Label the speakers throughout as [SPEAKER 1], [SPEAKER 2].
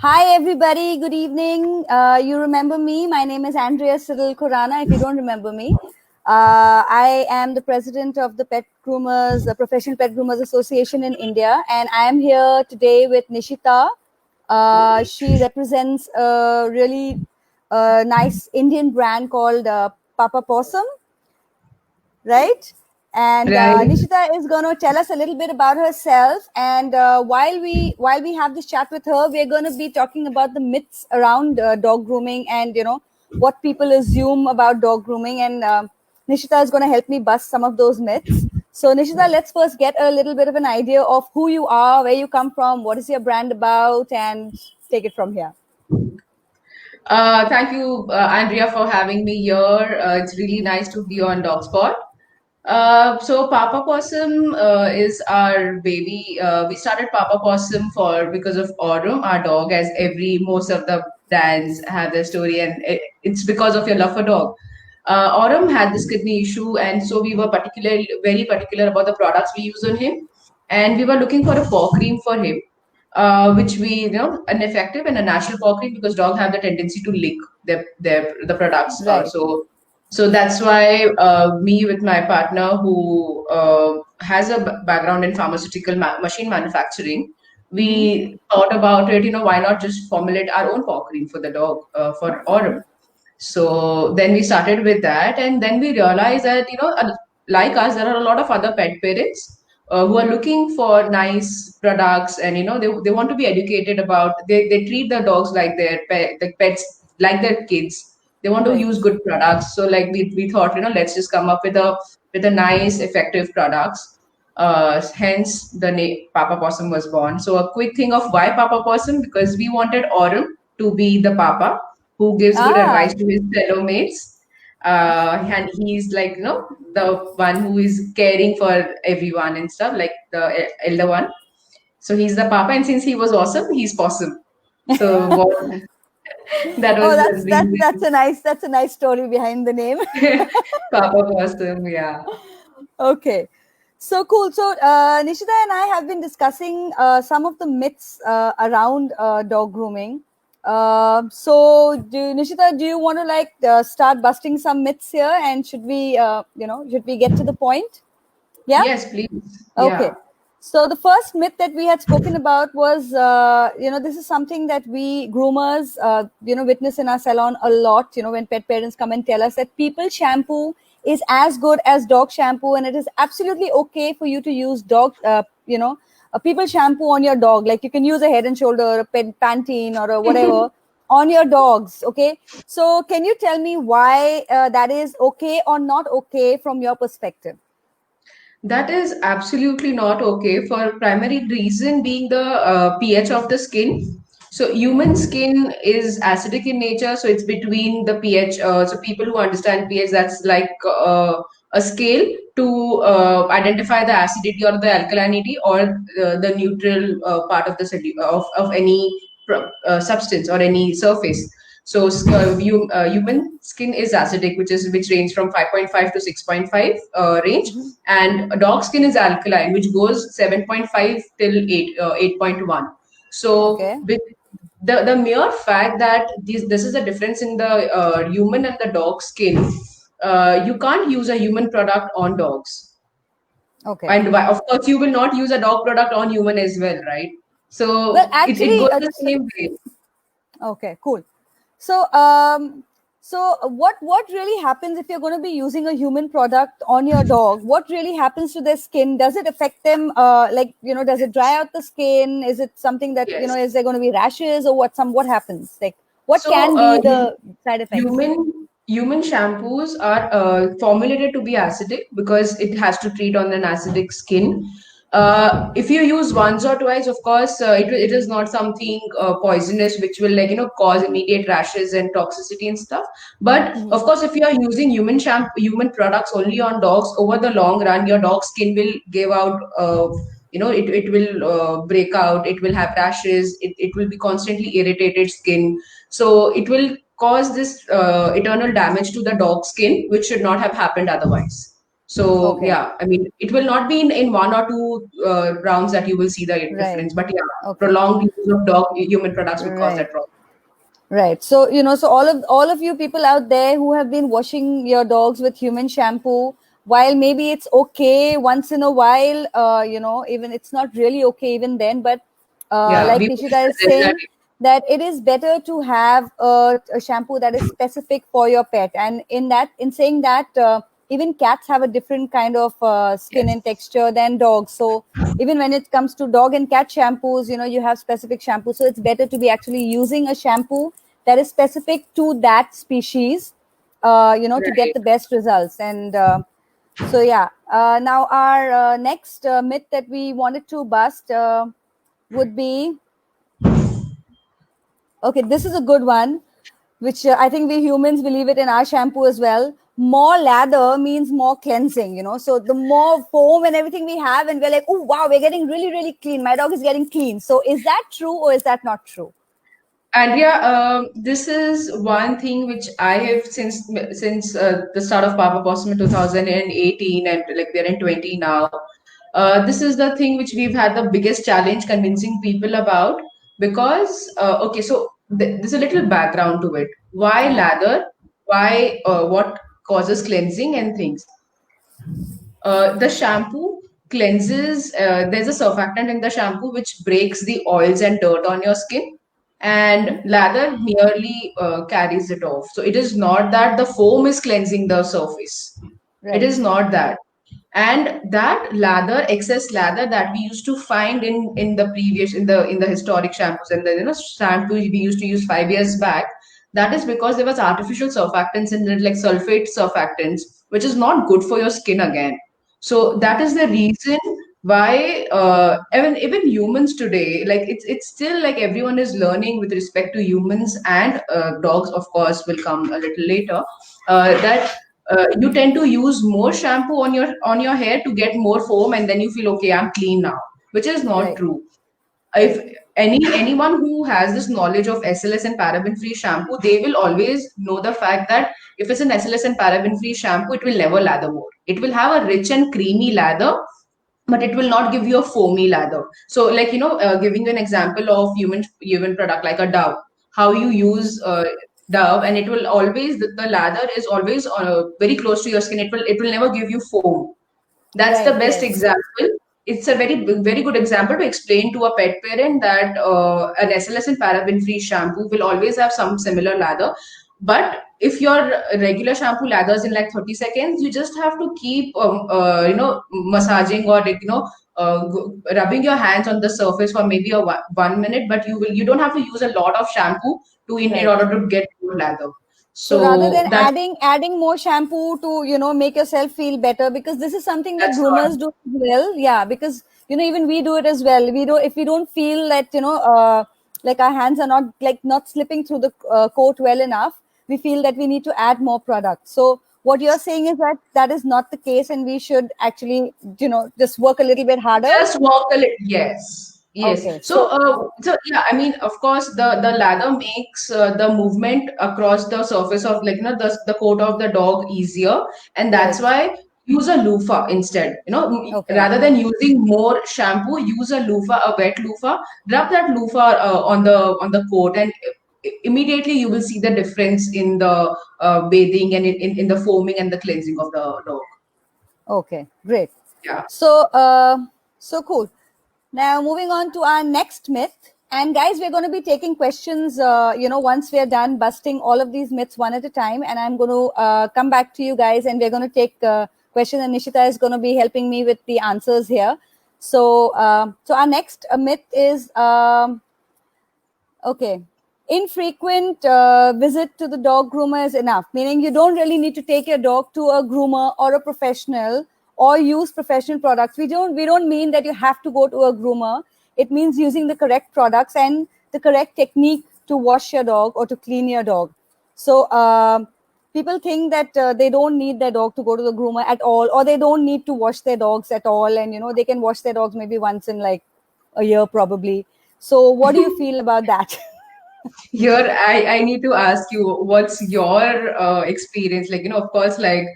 [SPEAKER 1] Hi, everybody. Good evening. You remember me? My name is Andrea Cyril Khurana. If you don't remember me, I am the president of the Pet Groomers, the Professional Pet Groomers Association in India, and I am here today with Nishita. She represents a really nice Indian brand called Papa Possum, right? And
[SPEAKER 2] Right.
[SPEAKER 1] Nishita is going to tell us a little bit about herself. And while we have this chat with her, we're going to be talking about the myths around dog grooming and what people assume about dog grooming. And Nishita is going to help me bust some of those myths. So Nishita, let's first get a little bit of an idea of who you are, where you come from, what is your brand about, and take it from here.
[SPEAKER 2] Thank you, Andrea, for having me here. It's really nice to be on DogSpot. So Papa Possum is our baby. We started Papa Possum for because of Aurum, our dog, as most of the brands have their story, and it's because of your love for dog. Aurum had this kidney issue, and so we were very particular about the products we use on him, and we were looking for a paw cream for him, which an effective and a natural paw cream because dogs have the tendency to lick the products.
[SPEAKER 1] Right.
[SPEAKER 2] So that's why me with my partner who has a background in pharmaceutical machine manufacturing,
[SPEAKER 1] Mm-hmm.
[SPEAKER 2] we thought about it. Why not just formulate our own paw cream for the dog for Aurum? So then we started with that, and then we realized that like us, there are a lot of other pet parents who are looking for nice products, and they want to be educated about. They treat their dogs like the pets like their kids. They want to
[SPEAKER 1] Right.
[SPEAKER 2] use good products. So like we thought, let's just come up with a nice, effective products. Hence the name Papa Possum was born. So a quick thing of why Papa Possum, because we wanted Aurum to be the Papa who gives good
[SPEAKER 1] Ah,
[SPEAKER 2] advice to his fellow mates. And he's like, the one who is caring for everyone and stuff, like the elder one. So he's the Papa, and since he was awesome, he's Possum. So that
[SPEAKER 1] oh,
[SPEAKER 2] was the
[SPEAKER 1] that's a nice story behind the name.
[SPEAKER 2] reason. Papa Possum, yeah.
[SPEAKER 1] Okay. So cool. So Nishita and I have been discussing some of the myths around dog grooming. Nishita, do you want to start busting some myths here? And should we get to the point? Yeah.
[SPEAKER 2] Yes, please.
[SPEAKER 1] Okay.
[SPEAKER 2] Yeah.
[SPEAKER 1] So the first myth that we had spoken about was, this is something that we groomers, witness in our salon a lot. When pet parents come and tell us that people shampoo is as good as dog shampoo, and it is absolutely okay for you to use a people shampoo on your dog. Like you can use a Head and Shoulder, a Pantene, or a whatever on your dogs. Okay. So can you tell me why that is okay or not okay from your perspective?
[SPEAKER 2] That is absolutely not okay for primary reason being the pH of the skin. So human skin is acidic in nature, so it's between the pH. So people who understand pH, that's like a scale to identify the acidity or the alkalinity or the neutral part of the of any substance or any surface. So human skin is acidic, which range from 5.5 to 6.5 range,
[SPEAKER 1] Mm-hmm.
[SPEAKER 2] and a dog skin is alkaline, which goes 7.5 till 8.1. So
[SPEAKER 1] Okay.
[SPEAKER 2] with the mere fact that this is a difference in the human and the dog skin, you can't use a human product on dogs,
[SPEAKER 1] Okay.
[SPEAKER 2] and of course you will not use a dog product on human as well, right?
[SPEAKER 1] Well,
[SPEAKER 2] So it
[SPEAKER 1] actually,
[SPEAKER 2] goes the same way.
[SPEAKER 1] okay, cool. So, what really happens if you're going to be using a human product on your dog? What really happens to their skin? Does it affect them? Does it dry out the skin? Is it something that
[SPEAKER 2] Yes.
[SPEAKER 1] is there going to be rashes or what happens? Like, what
[SPEAKER 2] So
[SPEAKER 1] can be the side effects?
[SPEAKER 2] human shampoos are formulated to be acidic because it has to treat on an acidic skin. If you use once or twice, of course, it is not something poisonous which will cause immediate rashes and toxicity and stuff. But
[SPEAKER 1] Mhm.
[SPEAKER 2] of course, if you are using human products only on dogs, over the long run, your dog's skin will give out. It will break out. It will have rashes. It will be constantly irritated skin, so it will cause this eternal damage to the dog skin, which should not have happened otherwise. So
[SPEAKER 1] Okay.
[SPEAKER 2] yeah, I mean, it will not be in 1 or 2 rounds that you will see the
[SPEAKER 1] Right.
[SPEAKER 2] difference. But yeah,
[SPEAKER 1] Okay.
[SPEAKER 2] prolonged use of dog human products will cause
[SPEAKER 1] Right.
[SPEAKER 2] that problem.
[SPEAKER 1] Right. So, so all of you people out there who have been washing your dogs with human shampoo, while maybe it's okay once in a while, even it's not really okay even then, but
[SPEAKER 2] Yeah,
[SPEAKER 1] like
[SPEAKER 2] we
[SPEAKER 1] Nishita is
[SPEAKER 2] suggest that.
[SPEAKER 1] saying, that it is better to have a shampoo that is specific for your pet. And in saying that, even cats have a different kind of skin
[SPEAKER 2] Yes.
[SPEAKER 1] and texture than dogs. So even when it comes to dog and cat shampoos, you have specific shampoo. So it's better to be actually using a shampoo that is specific to that species, to get
[SPEAKER 2] Right.
[SPEAKER 1] the best results. And so, yeah. Now, our next myth that we wanted to bust would be, okay, this is a good one, which I think we humans believe it in our shampoo as well. More lather means more cleansing, So the more foam and everything we have, and we're like, oh, wow, we're getting really, really clean. My dog is getting clean. So is that true or is that not true?
[SPEAKER 2] Andrea, this is one thing which I have since the start of Papa Possum in 2018, and like we're in 20 now. This is the thing which we've had the biggest challenge convincing people about, because okay, so there's a little background to it. Why
[SPEAKER 1] Yeah.
[SPEAKER 2] lather? Why what causes cleansing and things? The shampoo cleanses. There's a surfactant in the shampoo which breaks the oils and dirt on your skin,
[SPEAKER 1] Hmm.
[SPEAKER 2] and lather merely carries it off. So it is not that the foam is cleansing the surface. It
[SPEAKER 1] Right.
[SPEAKER 2] is not that. And that lather, excess lather that we used to find in the previous in the historic shampoos, and the shampoos we used to use 5 years back, that is because there was artificial surfactants in it, like sulfate surfactants, which is not good for your skin again. So
[SPEAKER 1] Okay.
[SPEAKER 2] that is the reason why even humans today, like it's still like everyone is learning with respect to humans, and dogs of course will come a little later, that you tend to use more shampoo on your hair to get more foam, and then you feel okay, I'm clean now, which is not
[SPEAKER 1] Right.
[SPEAKER 2] true. If
[SPEAKER 1] Right.
[SPEAKER 2] anyone who has this knowledge of SLS and paraben free shampoo, they will always know the fact that if it's an SLS and paraben free shampoo, it will never lather more. It will have a rich and creamy lather, but it will not give you a foamy lather. So like giving you an example of human product like a Dove, how you use Dove, and it will always, the lather is always very close to your skin. It will never give you foam. That's the
[SPEAKER 1] Right.
[SPEAKER 2] best
[SPEAKER 1] Yes.
[SPEAKER 2] example. It's a very good example to explain to a pet parent that an SLS and paraben free shampoo will always have some similar lather. But if your regular shampoo lathers in like 30 seconds, you just have to keep massaging, or like, rubbing your hands on the surface for maybe 1 minute. But you don't have to use a lot of shampoo to in
[SPEAKER 1] Right.
[SPEAKER 2] order to get good lather.
[SPEAKER 1] So rather
[SPEAKER 2] So
[SPEAKER 1] than
[SPEAKER 2] that's
[SPEAKER 1] adding more shampoo to make yourself feel better, because this is something that
[SPEAKER 2] that's not.
[SPEAKER 1] groomers do as well. Yeah, because even we do it as well. We do, if we don't feel that like our hands are not slipping through the coat well enough, we feel that we need to add more product. So what you're saying is that that is not the case, and we should actually just work a little bit harder.
[SPEAKER 2] Just walk a little. Yes, yes.
[SPEAKER 1] Okay,
[SPEAKER 2] So,
[SPEAKER 1] so
[SPEAKER 2] yeah, I mean, of course, the lather makes the movement across the surface of, like, the coat of the dog easier, and that's
[SPEAKER 1] right.
[SPEAKER 2] why use a loofah instead.
[SPEAKER 1] Okay.
[SPEAKER 2] Rather than using more shampoo, use a loofah, a wet loofah. Rub that loofah on the coat, and immediately you will see the difference in the bathing, and in the foaming and the cleansing of the dog.
[SPEAKER 1] Okay, great.
[SPEAKER 2] Yeah.
[SPEAKER 1] So, so cool. Now, moving on to our next myth. And guys, we're going to be taking questions, once we're done busting all of these myths one at a time. And I'm going to come back to you guys, and we're going to take questions. And Nishita is going to be helping me with the answers here. So our next myth is okay. Infrequent visit to the dog groomer is enough, meaning you don't really need to take your dog to a groomer or a professional or use professional products. We don't mean that you have to go to a groomer. It means using the correct products and the correct technique to wash your dog or to clean your dog. So people think that they don't need their dog to go to the groomer at all, or they don't need to wash their dogs at all, and they can wash their dogs maybe once in like a year probably. So what do you feel about that?
[SPEAKER 2] Here, I need to ask you, what's your experience? Like, of course, like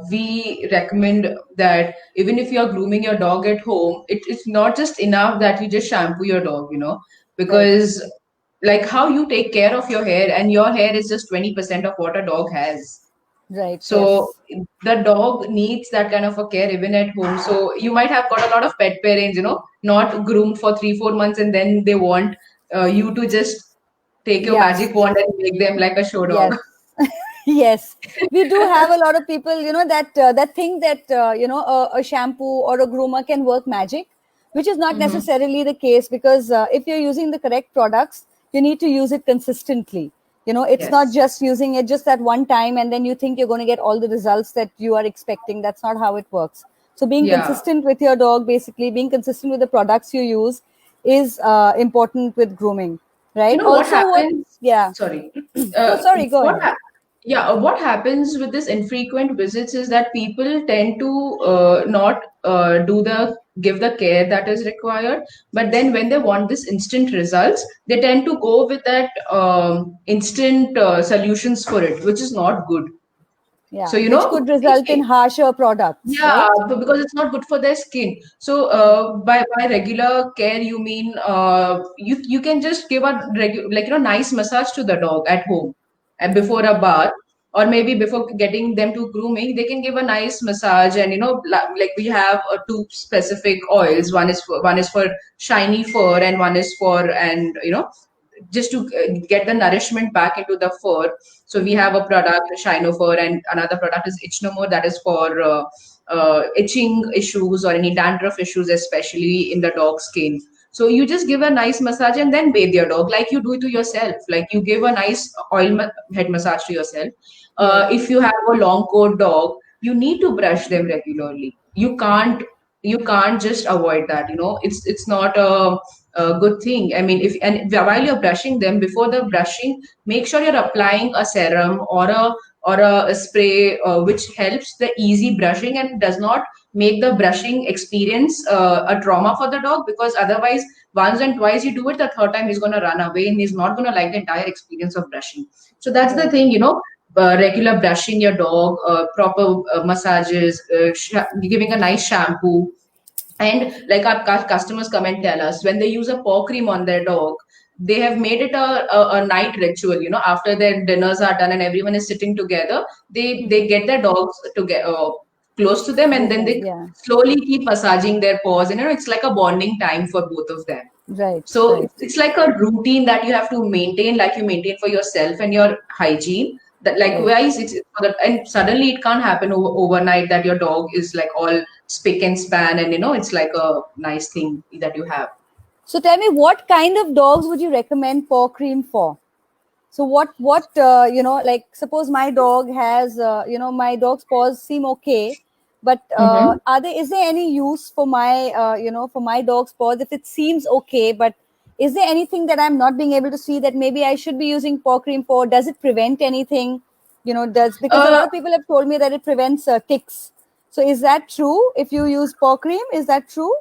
[SPEAKER 2] we recommend that even if you're grooming your dog at home, it's not just enough that you just shampoo your dog,
[SPEAKER 1] Right,
[SPEAKER 2] because like how you take care of your hair, and your hair is just 20% of what a dog has.
[SPEAKER 1] right,
[SPEAKER 2] So
[SPEAKER 1] yes.
[SPEAKER 2] the dog needs that kind of a care even at home. So you might have got a lot of pet parents, not groomed for 3, 4 months, and then they want you to just take your
[SPEAKER 1] Yeah,
[SPEAKER 2] magic wand and make them like a show
[SPEAKER 1] yes.
[SPEAKER 2] dog.
[SPEAKER 1] Yes, we do have a lot of people, that think that a shampoo or a groomer can work magic, which is not
[SPEAKER 2] Mm-hmm.
[SPEAKER 1] necessarily the case, because if you're using the correct products, you need to use it consistently. It's not
[SPEAKER 2] Yes.
[SPEAKER 1] just using it just that one time and then you think you're going to get all the results that you are expecting. That's not how it works. So being
[SPEAKER 2] Yeah.
[SPEAKER 1] consistent with your dog, basically being consistent with the products you use, is important with grooming, right?
[SPEAKER 2] What
[SPEAKER 1] Also, what?
[SPEAKER 2] happens?
[SPEAKER 1] Yeah.
[SPEAKER 2] Sorry.
[SPEAKER 1] No,
[SPEAKER 2] Uh,
[SPEAKER 1] sorry. Go
[SPEAKER 2] what
[SPEAKER 1] ahead.
[SPEAKER 2] hap Yeah, what happens with this infrequent visits is that people tend to not give the care that is required. But then when they want this instant results, they tend to go with that instant solutions for it, which is not good.
[SPEAKER 1] Yeah,
[SPEAKER 2] So,
[SPEAKER 1] which could result in harsher products,
[SPEAKER 2] yeah,
[SPEAKER 1] right?
[SPEAKER 2] because it's not good for their skin. So,
[SPEAKER 1] Right.
[SPEAKER 2] by regular care, you mean you can just give a nice massage to the dog at home, and before a bath, or maybe before getting them to grooming, they can give a nice massage. And like we have two specific oils. One is for shiny fur, and one is for, and just to get the nourishment back into the fur. So we have a product, Shinofer, and another product is Itchnomore, that is for itching issues or any dandruff issues, especially in the dog skin. So you just give a nice massage and then bathe your dog like you do it to yourself. Like you give a nice head massage to yourself.
[SPEAKER 1] Right.
[SPEAKER 2] If you have a long coat dog, you need to brush them regularly. You can't just avoid that. It's not a good thing. I mean, if and while you're brushing them, before the brushing, make sure you're applying a serum or a spray which helps the easy brushing and does not make the brushing experience a trauma for the dog, because otherwise once and twice you do it, the third time he's going to run away and he's not going to like the entire experience of brushing. So that's the
[SPEAKER 1] Right.
[SPEAKER 2] thing, regular brushing your dog, proper massages, giving a nice shampoo. And like our customers come and tell us when they use a paw cream on their dog, they have made it a night ritual. After their dinners are done and everyone is sitting together, they get their dogs to get close to them, and
[SPEAKER 1] With
[SPEAKER 2] then
[SPEAKER 1] them.
[SPEAKER 2] they
[SPEAKER 1] Yeah.
[SPEAKER 2] slowly keep massaging their paws. And it's like a bonding time for both of them.
[SPEAKER 1] Right.
[SPEAKER 2] So
[SPEAKER 1] Right.
[SPEAKER 2] it's like a routine that you have to maintain, like you maintain for yourself and your hygiene. That
[SPEAKER 1] Right.
[SPEAKER 2] likewise, and suddenly it can't happen overnight that your dog is like all spick and span, and it's like a nice thing that you have.
[SPEAKER 1] So tell me, what kind of dogs would you recommend paw cream for? So what like suppose my dog has my dog's paws seem okay, but
[SPEAKER 2] Mm-hmm.
[SPEAKER 1] is there any use for my for my dog's paws if it seems okay, but is there anything that I'm not being able to see that maybe I should be using paw cream for? Does it prevent anything? Does because a lot
[SPEAKER 2] Uh,
[SPEAKER 1] of people have told me that it prevents ticks. So is that true? If you use paw cream, is that true?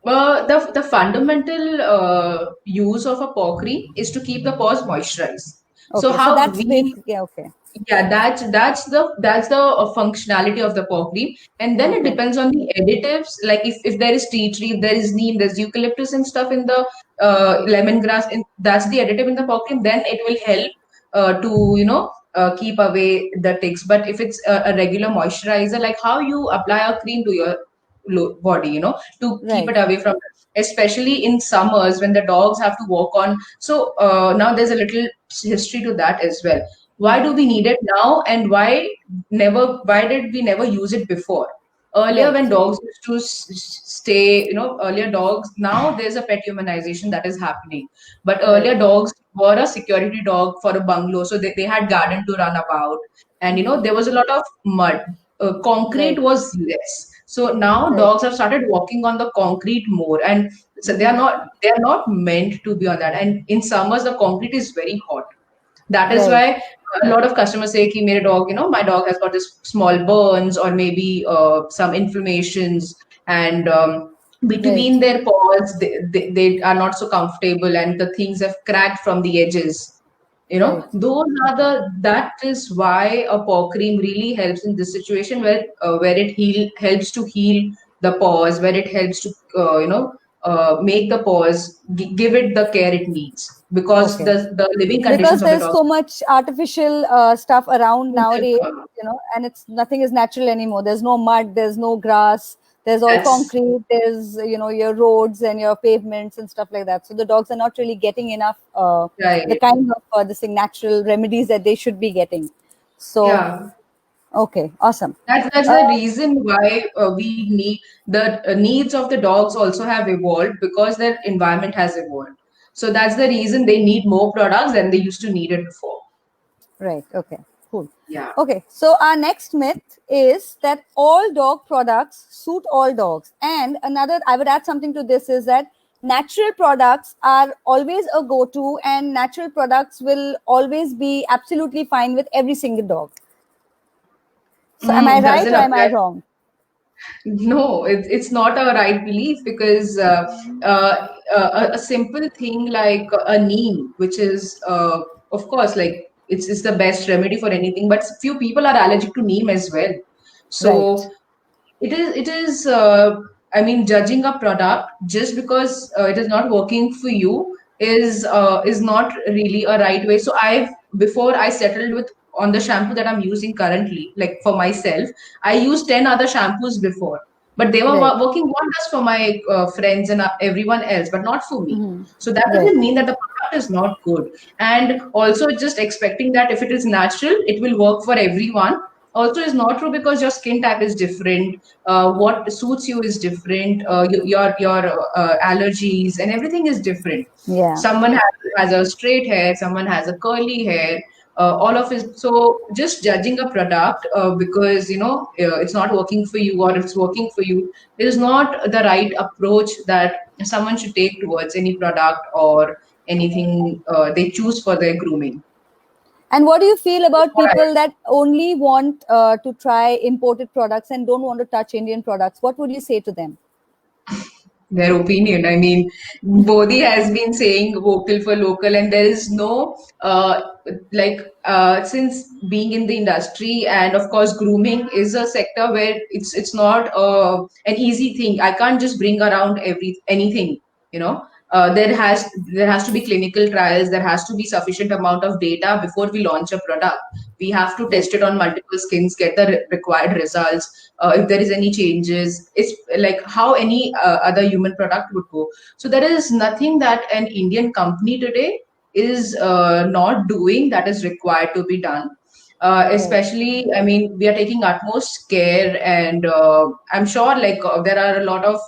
[SPEAKER 2] the fundamental use of a paw cream is to keep the paws moisturized. So
[SPEAKER 1] Okay, so
[SPEAKER 2] how
[SPEAKER 1] that's
[SPEAKER 2] we
[SPEAKER 1] basically okay.
[SPEAKER 2] Yeah, that's the functionality of the paw cream, and then it
[SPEAKER 1] Okay,
[SPEAKER 2] depends on the additives. Like if there is tea tree, if there is neem, there's eucalyptus and stuff in the lemongrass, and that's the additive in the paw cream. Then it will help to keep away the ticks. But if it's a regular moisturizer, like how you apply a cream to your body, to keep
[SPEAKER 1] right,
[SPEAKER 2] it away from, especially in summers when the dogs have to walk on. So now there's a little history to that as well. Why do we need it now, and why did we never use it before? Earlier,
[SPEAKER 1] right,
[SPEAKER 2] when dogs used to stay, earlier dogs, now there's a pet humanization that is happening. But
[SPEAKER 1] right.
[SPEAKER 2] earlier dogs were a security dog for a bungalow, so they had garden to run about. And there was a lot of mud. Concrete
[SPEAKER 1] Right,
[SPEAKER 2] was less. So now
[SPEAKER 1] right.
[SPEAKER 2] dogs have started walking on the concrete more, and so they are not meant to be on that. And in summers, the concrete is very hot. That is
[SPEAKER 1] Right,
[SPEAKER 2] why a lot of customers say, "Ki mere dog, my dog has got this small burns or maybe some inflammations." And
[SPEAKER 1] Right.
[SPEAKER 2] between their paws, they are not so comfortable, and the things have cracked from the edges.
[SPEAKER 1] Right.
[SPEAKER 2] Those are
[SPEAKER 1] Okay.
[SPEAKER 2] that is why a paw cream really helps in this situation, where it helps to heal the paws, where it helps to make the paws, give it the care it needs, because
[SPEAKER 1] Okay.
[SPEAKER 2] the living
[SPEAKER 1] Because
[SPEAKER 2] conditions of the
[SPEAKER 1] there's
[SPEAKER 2] dogs.
[SPEAKER 1] so much artificial stuff around nowadays, and it's nothing is natural anymore. There's no mud, there's no grass, there's all
[SPEAKER 2] That's
[SPEAKER 1] concrete, there's your roads and your pavements and stuff like that. So the dogs are not really getting enough the
[SPEAKER 2] right.
[SPEAKER 1] kind of this thing, natural remedies that they should be getting. So
[SPEAKER 2] Yeah.
[SPEAKER 1] okay, awesome.
[SPEAKER 2] That's
[SPEAKER 1] Uh,
[SPEAKER 2] the reason why we need the needs of the dogs also have evolved, because their environment has evolved. So that's the reason they need more products than they used to need it before.
[SPEAKER 1] Right. Okay. Cool.
[SPEAKER 2] Yeah.
[SPEAKER 1] Okay. So our next myth is that all dog products suit all dogs. And another, I would add something to this, is that natural products are always a go to, and natural products will always be absolutely fine with every single dog. So am I right
[SPEAKER 2] Doesn't
[SPEAKER 1] or am I
[SPEAKER 2] apply.
[SPEAKER 1] wrong?
[SPEAKER 2] No, it's not a right belief, because a simple thing like a neem, which is of course, like it's the best remedy for anything, but few people are allergic to neem as well.
[SPEAKER 1] Right.
[SPEAKER 2] So it is I mean, judging a product just because it is not working for you is not really a right way. So I've before I settled with on the shampoo that I'm using currently, like for myself, I used 10 other shampoos before, but they were
[SPEAKER 1] Right.
[SPEAKER 2] working wonders for my friends and everyone else, but not for me.
[SPEAKER 1] Hmm.
[SPEAKER 2] So that
[SPEAKER 1] Right.
[SPEAKER 2] doesn't mean that the product is not good. And also, just expecting that if it is natural, it will work for everyone also is not true, because your skin type is different, what suits you is different, your allergies and everything is different.
[SPEAKER 1] Yeah.
[SPEAKER 2] Someone has a straight hair, someone has a curly hair, all of it. So just judging a product because it's not working for you or it's working for you is not the right approach that someone should take towards any product or anything they choose for their grooming.
[SPEAKER 1] And what do you feel about
[SPEAKER 2] What I
[SPEAKER 1] people that only want to try imported products and don't want to touch Indian products? What would you say to them?
[SPEAKER 2] their opinion. I mean, Modi has been saying vocal for local, and there is no since being in the industry, and of course, grooming is a sector where it's not an easy thing. I can't just bring around anything, you know. There has to be clinical trials. There has to be sufficient amount of data before we launch a product. We have to
[SPEAKER 1] Right.
[SPEAKER 2] test it on multiple skins, get the required results. If there is any changes, it's like how any other human product would go. So there is nothing that an Indian company today is not doing that is required to be done.
[SPEAKER 1] Right.
[SPEAKER 2] Especially, I mean, we are taking utmost care, and I'm sure there are a lot of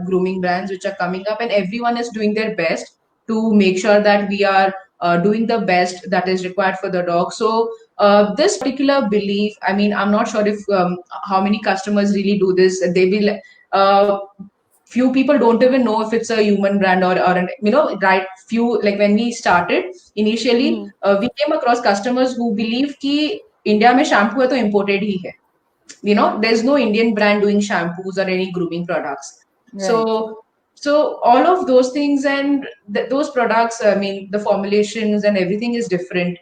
[SPEAKER 2] grooming brands which are coming up, and everyone is doing their best to make sure that we are doing the best that is required for the dog. So this particular belief, I mean, I'm not sure if how many customers really do this. They will. Few people don't even know if it's a human brand or an, right, few, like when we started initially,
[SPEAKER 1] Hmm.
[SPEAKER 2] we came across customers who believe कि India में shampoo है तो imported ही है. There's no Indian brand doing shampoos or any grooming products. So
[SPEAKER 1] Right.
[SPEAKER 2] so all of those things, and those products, I mean, the formulations and everything is different.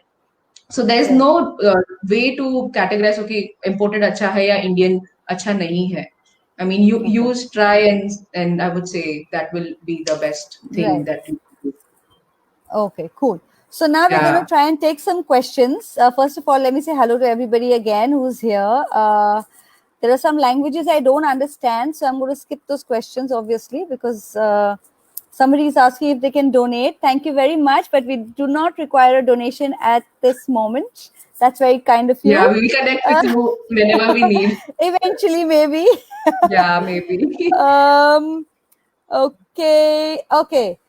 [SPEAKER 2] So there's
[SPEAKER 1] Right.
[SPEAKER 2] no way to categorize, okay, imported acha hai ya Indian acha nahi hai. I mean, you
[SPEAKER 1] Okay.
[SPEAKER 2] use try, and I would say that will be the best thing
[SPEAKER 1] Right.
[SPEAKER 2] that you do.
[SPEAKER 1] Okay, cool. So now we're going to
[SPEAKER 2] Yeah.
[SPEAKER 1] try and take some questions. First of all, let me say hello to everybody again who's here. There are some languages I don't understand, so I'm going to skip those questions, obviously, because somebody is asking if they can donate. Thank you very much, but we do not require a donation at this moment. That's very kind of
[SPEAKER 2] Yeah,
[SPEAKER 1] you.
[SPEAKER 2] we will connect with
[SPEAKER 1] Uh,
[SPEAKER 2] you whenever we need.
[SPEAKER 1] eventually, maybe.
[SPEAKER 2] Yeah, maybe.
[SPEAKER 1] um, okay, okay.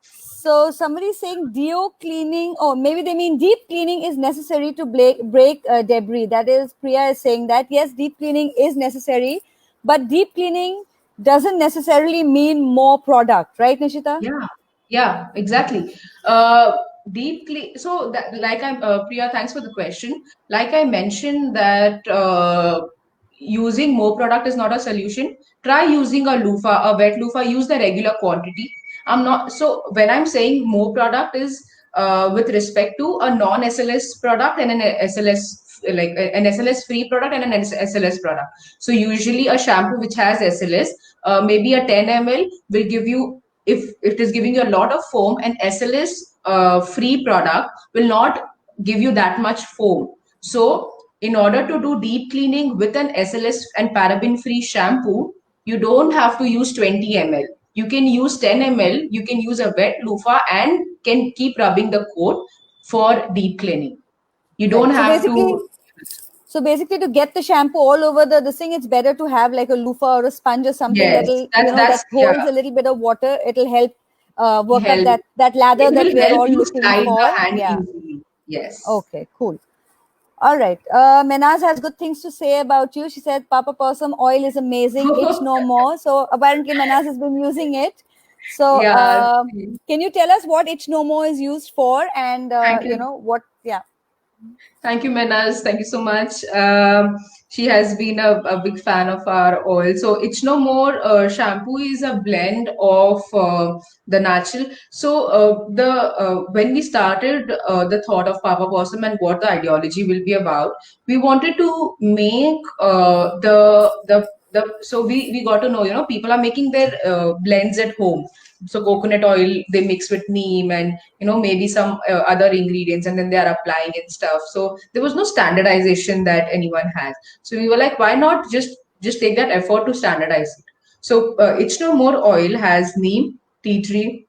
[SPEAKER 1] So somebody is saying deo cleaning, or maybe they mean deep cleaning is necessary to break debris. That is, Priya is saying that yes, deep cleaning is necessary, but deep cleaning doesn't necessarily mean more product, right, Nishita?
[SPEAKER 2] Yeah, yeah, exactly. Deeply. So that, like I'm Priya, thanks for the question. Like I mentioned that using more product is not a solution, try using a wet loofah. Use the regular quantity. I'm not so when I'm saying more product is with respect to a non-SLS product and an SLS, like an SLS free product and an SLS product. So usually a shampoo which has SLS, maybe a 10 ml will give you, if it is giving you a lot of foam, an SLS free product will not give you that much foam. So in order to do deep cleaning with an SLS and paraben free shampoo, you don't have to use 20 ml. You can use 10 ml. You can use a wet loofah and can keep rubbing the coat for deep cleaning. You don't
[SPEAKER 1] Right.
[SPEAKER 2] have to.
[SPEAKER 1] So basically, to get the shampoo all over the thing, it's better to have like a loofah or a sponge or something
[SPEAKER 2] Yes,
[SPEAKER 1] that'll,
[SPEAKER 2] that's
[SPEAKER 1] that holds a little bit of water. It'll help work up
[SPEAKER 2] help.
[SPEAKER 1] that lather
[SPEAKER 2] It
[SPEAKER 1] that
[SPEAKER 2] will
[SPEAKER 1] we are
[SPEAKER 2] help
[SPEAKER 1] all
[SPEAKER 2] you
[SPEAKER 1] looking
[SPEAKER 2] slide the
[SPEAKER 1] for.
[SPEAKER 2] hand
[SPEAKER 1] Yeah.
[SPEAKER 2] easily. Yes.
[SPEAKER 1] Okay. Cool. All right. Menaz has good things to say about you. She said Papa Possum oil is amazing. Itch no more. So apparently Menaz has been using it. So
[SPEAKER 2] Yeah.
[SPEAKER 1] can you tell us what Itch no more is used for, and
[SPEAKER 2] Thank you.
[SPEAKER 1] what? Yeah.
[SPEAKER 2] Thank you, Menas. Thank you so much. She has been a big fan of our oil. So it's no more shampoo is a blend of the natural. So the when we started the thought of Papa Possum and what the ideology will be about, we wanted to make the so we got to know, people are making their blends at home. So coconut oil they mix with neem and maybe some other ingredients, and then they are applying and stuff. So there was no standardization that anyone has. So we were like, why not just take that effort to standardize it? So it's no more oil has neem, tea tree,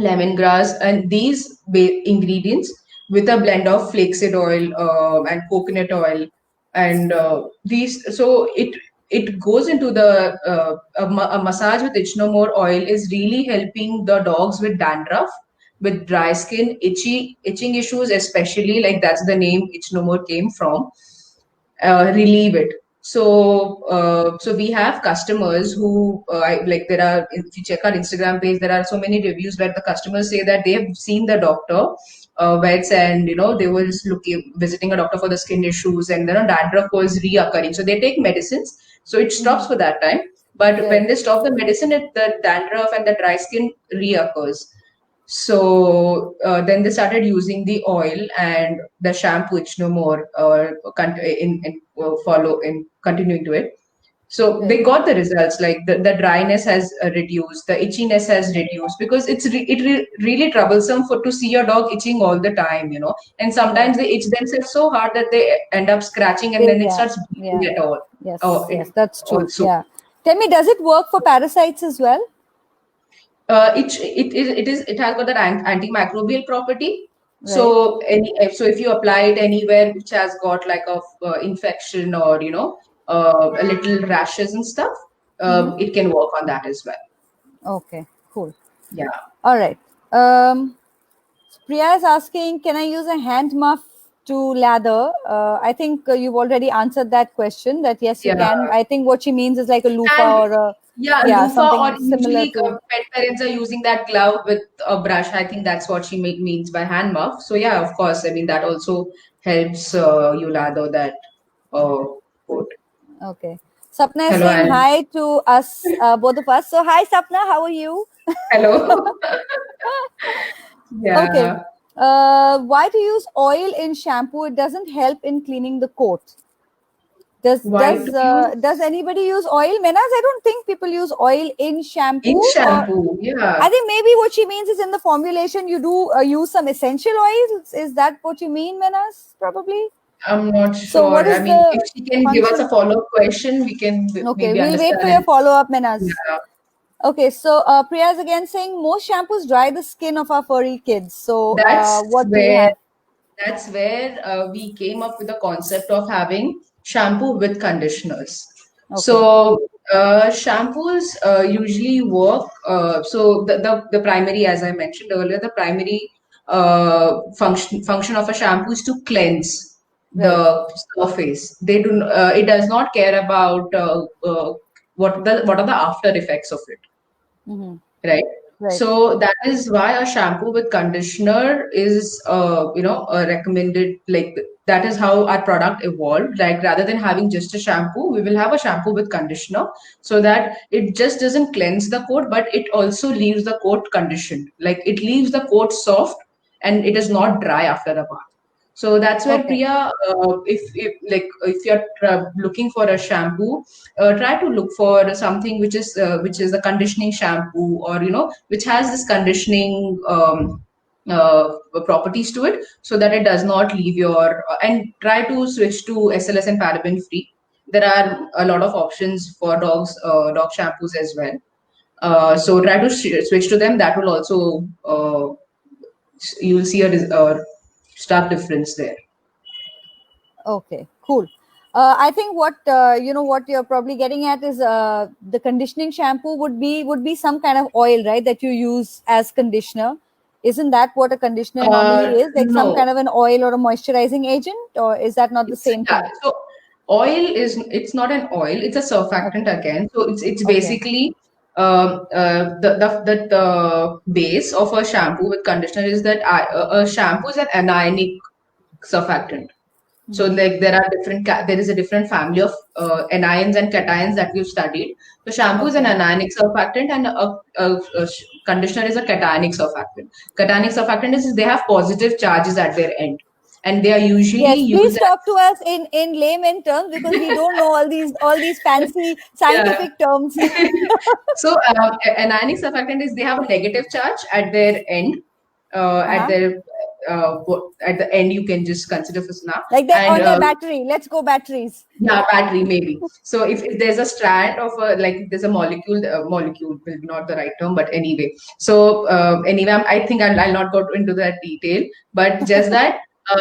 [SPEAKER 2] lemongrass, and these ingredients with a blend of flaxseed oil and coconut oil, and these. So it goes into the a massage with Ichnomore oil is really helping the dogs with dandruff, with dry skin, itching issues, especially, like that's the name Ichnomore came from. Relieve it. So we have customers who like there are, if you check our Instagram page, there are so many reviews where the customers say that they have seen the doctor, vets, and they were just visiting a doctor for the skin issues, and dandruff was reoccurring. So they take medicines, so it stops for that time. But when they stop the medicine, the dandruff and the dry skin reoccurs. So then they started using the oil and the shampoo, which no more follow in continuing to it. So they got the results, like the dryness has reduced, the itchiness has reduced, because really troublesome for to see your dog itching all the time, and sometimes they itch themselves so hard that they end up scratching and then it
[SPEAKER 1] Yeah.
[SPEAKER 2] starts bleeding
[SPEAKER 1] Yeah.
[SPEAKER 2] at all.
[SPEAKER 1] Yes.
[SPEAKER 2] It
[SPEAKER 1] Yes. That's true.
[SPEAKER 2] also.
[SPEAKER 1] Yeah. Tell me, does it work for parasites as well?
[SPEAKER 2] It has got that antimicrobial property.
[SPEAKER 1] Right.
[SPEAKER 2] So if you apply it anywhere which has got like a infection, or a little rashes and stuff, it can work on that as well.
[SPEAKER 1] Okay. Cool.
[SPEAKER 2] Yeah.
[SPEAKER 1] All right. Priya is asking, can I use a hand muff to lather? I think you've already answered that question. That yes, you
[SPEAKER 2] Yeah.
[SPEAKER 1] can. I think what she means is like a loofah
[SPEAKER 2] And
[SPEAKER 1] or a
[SPEAKER 2] yeah, loofah, or
[SPEAKER 1] something similar
[SPEAKER 2] usually
[SPEAKER 1] to.
[SPEAKER 2] pet parents are using that glove with a brush. I think that's what she means by hand muff. So yeah, of course. I mean that also helps you lather that coat.
[SPEAKER 1] Okay. Sapna is
[SPEAKER 2] Hello,
[SPEAKER 1] saying
[SPEAKER 2] Anne.
[SPEAKER 1] hi to us, both of us. So hi, Sapna. How are you?
[SPEAKER 2] Hello.
[SPEAKER 1] Okay.
[SPEAKER 2] Yeah.
[SPEAKER 1] Why to use oil in shampoo? It doesn't help in cleaning the coat. Does
[SPEAKER 2] Why
[SPEAKER 1] does
[SPEAKER 2] to use
[SPEAKER 1] does anybody use oil? Menas, I don't think people use oil in
[SPEAKER 2] in
[SPEAKER 1] shampoo. Or
[SPEAKER 2] shampoo?
[SPEAKER 1] I
[SPEAKER 2] Yeah,
[SPEAKER 1] think maybe what she means is in the formulation you do use some essential oils. Is that what you mean, Menas? Probably.
[SPEAKER 2] I'm not
[SPEAKER 1] So what
[SPEAKER 2] sure. I
[SPEAKER 1] is
[SPEAKER 2] mean, if
[SPEAKER 1] the
[SPEAKER 2] she can give us a
[SPEAKER 1] function?
[SPEAKER 2] follow-up question, we can
[SPEAKER 1] Okay,
[SPEAKER 2] maybe
[SPEAKER 1] we'll wait for your
[SPEAKER 2] understand.
[SPEAKER 1] follow-up, Menas.
[SPEAKER 2] Yeah,
[SPEAKER 1] Okay, so Priya is again saying most shampoos dry the skin of our furry kids. So
[SPEAKER 2] that's
[SPEAKER 1] what do you
[SPEAKER 2] where
[SPEAKER 1] have?
[SPEAKER 2] we came up with the concept of having shampoo with conditioners.
[SPEAKER 1] Okay.
[SPEAKER 2] So shampoos usually work. So the primary, as I mentioned earlier, the primary function of a shampoo is to cleanse
[SPEAKER 1] Right.
[SPEAKER 2] the surface. They do. It does not care about what are the after effects of it,
[SPEAKER 1] Mm-hmm.
[SPEAKER 2] right?
[SPEAKER 1] Right.
[SPEAKER 2] So that is why a shampoo with conditioner is, a recommended. Like that is how our product evolved. Like rather than having just a shampoo, we will have a shampoo with conditioner, so that it just doesn't cleanse the coat, but it also leaves the coat conditioned. Like it leaves the coat soft, and it is not dry after the bath. So that's where,
[SPEAKER 1] Okay.
[SPEAKER 2] Priya, if you're looking for a shampoo, try to look for something which is a conditioning shampoo, or which has this conditioning properties to it, so that it does not leave your and try to switch to SLS and paraben free. There are a lot of options for dog shampoos as well. So try to switch to them. That will also you'll see a stark difference there.
[SPEAKER 1] Okay, cool. I think what what you're probably getting at is the conditioning shampoo would be some kind of oil, right? That you use as conditioner. Isn't that what a conditioner normally is? Like some
[SPEAKER 2] No.
[SPEAKER 1] kind of an oil or a moisturizing agent, or is that not the same
[SPEAKER 2] Yeah,
[SPEAKER 1] thing?
[SPEAKER 2] so it's not an oil, it's a surfactant
[SPEAKER 1] Okay.
[SPEAKER 2] again. So it's
[SPEAKER 1] Okay.
[SPEAKER 2] basically the base of a shampoo with conditioner is that a shampoo is an anionic surfactant. So
[SPEAKER 1] Hmm.
[SPEAKER 2] like there is a different family of anions and cations that we've studied. So shampoo is an
[SPEAKER 1] Okay.
[SPEAKER 2] anionic surfactant, and conditioner is a cationic surfactant. Cationic surfactant is they have positive charges at their end, and they are usually
[SPEAKER 1] Yes, please
[SPEAKER 2] used
[SPEAKER 1] talk to
[SPEAKER 2] as
[SPEAKER 1] us in layman terms because we don't know all these fancy
[SPEAKER 2] yeah.
[SPEAKER 1] scientific terms.
[SPEAKER 2] So anionic surfactant is they have a negative charge at their end. At
[SPEAKER 1] Uh-huh.
[SPEAKER 2] their at the end, you can just consider for now.
[SPEAKER 1] Like they're
[SPEAKER 2] And
[SPEAKER 1] on their battery. Let's go batteries.
[SPEAKER 2] yeah, battery maybe. So if there's a strand of a like if there's a molecule will be not the right term, but anyway. So anyway, I think I'll not go into that detail, but just that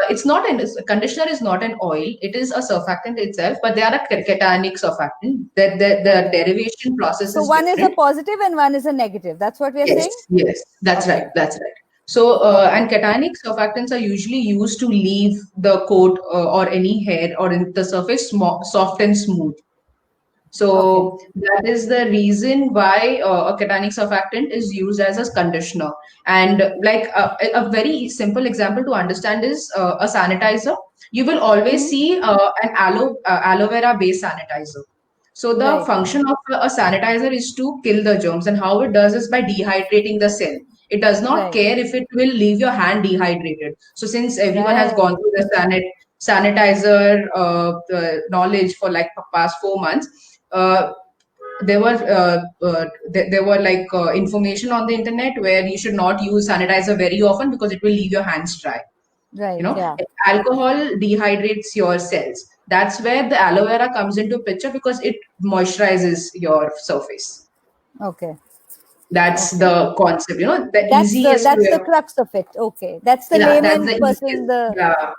[SPEAKER 2] it's not an conditioner is not an oil. It is a surfactant itself, but they are a cationic surfactant. The
[SPEAKER 1] Okay.
[SPEAKER 2] derivation process
[SPEAKER 1] So
[SPEAKER 2] is
[SPEAKER 1] one is a
[SPEAKER 2] different.
[SPEAKER 1] positive and one is a negative. That's what we are
[SPEAKER 2] Yes,
[SPEAKER 1] saying?
[SPEAKER 2] yes, that's right.
[SPEAKER 1] Okay.
[SPEAKER 2] That's right. So,
[SPEAKER 1] Okay.
[SPEAKER 2] and cationic surfactants are usually used to leave the coat or any hair or in the surface soft and smooth.
[SPEAKER 1] Okay.
[SPEAKER 2] So that is the reason why a cationic surfactant is used as a conditioner. And like a very simple example to understand is a sanitizer. You will always
[SPEAKER 1] Hmm.
[SPEAKER 2] see an aloe vera based sanitizer. So the
[SPEAKER 1] Right.
[SPEAKER 2] function of a sanitizer is to kill the germs, and how it does is by dehydrating the cell. It does not
[SPEAKER 1] Right.
[SPEAKER 2] care if it will leave your hand dehydrated. So since everyone has gone
[SPEAKER 1] Right.
[SPEAKER 2] through the sanitizer the knowledge for like past 4 months, uh, there were like information on the internet where you should not use sanitizer very often because it will leave your hands dry. You
[SPEAKER 1] Right.
[SPEAKER 2] know,
[SPEAKER 1] Yeah.
[SPEAKER 2] alcohol dehydrates your cells. That's where the aloe vera comes into picture because it moisturizes your surface.
[SPEAKER 1] Okay.
[SPEAKER 2] That's
[SPEAKER 1] Okay.
[SPEAKER 2] the concept. The
[SPEAKER 1] That's the
[SPEAKER 2] easiest
[SPEAKER 1] that's
[SPEAKER 2] way
[SPEAKER 1] the
[SPEAKER 2] of
[SPEAKER 1] crux of it. Okay. That's the
[SPEAKER 2] yeah, that's
[SPEAKER 1] layman
[SPEAKER 2] the
[SPEAKER 1] person,
[SPEAKER 2] easiest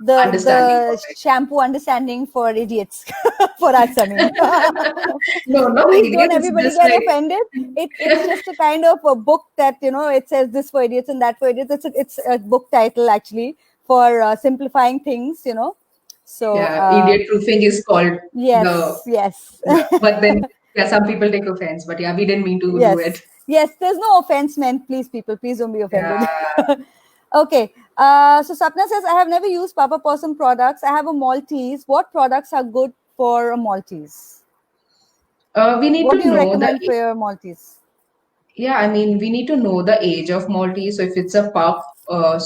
[SPEAKER 1] the
[SPEAKER 2] understanding of
[SPEAKER 1] the
[SPEAKER 2] it.
[SPEAKER 1] shampoo understanding for idiots. For us, I mean.
[SPEAKER 2] No, no,
[SPEAKER 1] Please
[SPEAKER 2] idiot.
[SPEAKER 1] don't
[SPEAKER 2] It's
[SPEAKER 1] everybody
[SPEAKER 2] just
[SPEAKER 1] get
[SPEAKER 2] like
[SPEAKER 1] offended. It's just a kind of a book that it says this for idiots and that for idiots. It's a book title actually for simplifying things. So
[SPEAKER 2] yeah, idiot proofing is called the
[SPEAKER 1] yes, yes.
[SPEAKER 2] yeah. But then yeah, some people take offense. But yeah, we didn't mean to do it.
[SPEAKER 1] Yes, yes. There's no offense meant. Please, people, please don't be offended.
[SPEAKER 2] Yeah.
[SPEAKER 1] Okay. So Sapna says, I have never used Papa Possum products. I have a Maltese. What products are good for a Maltese?
[SPEAKER 2] We need
[SPEAKER 1] What
[SPEAKER 2] to
[SPEAKER 1] do you
[SPEAKER 2] know
[SPEAKER 1] recommend for your Maltese?
[SPEAKER 2] yeah, I mean, we need to know the age of Maltese. So if it's a pup, a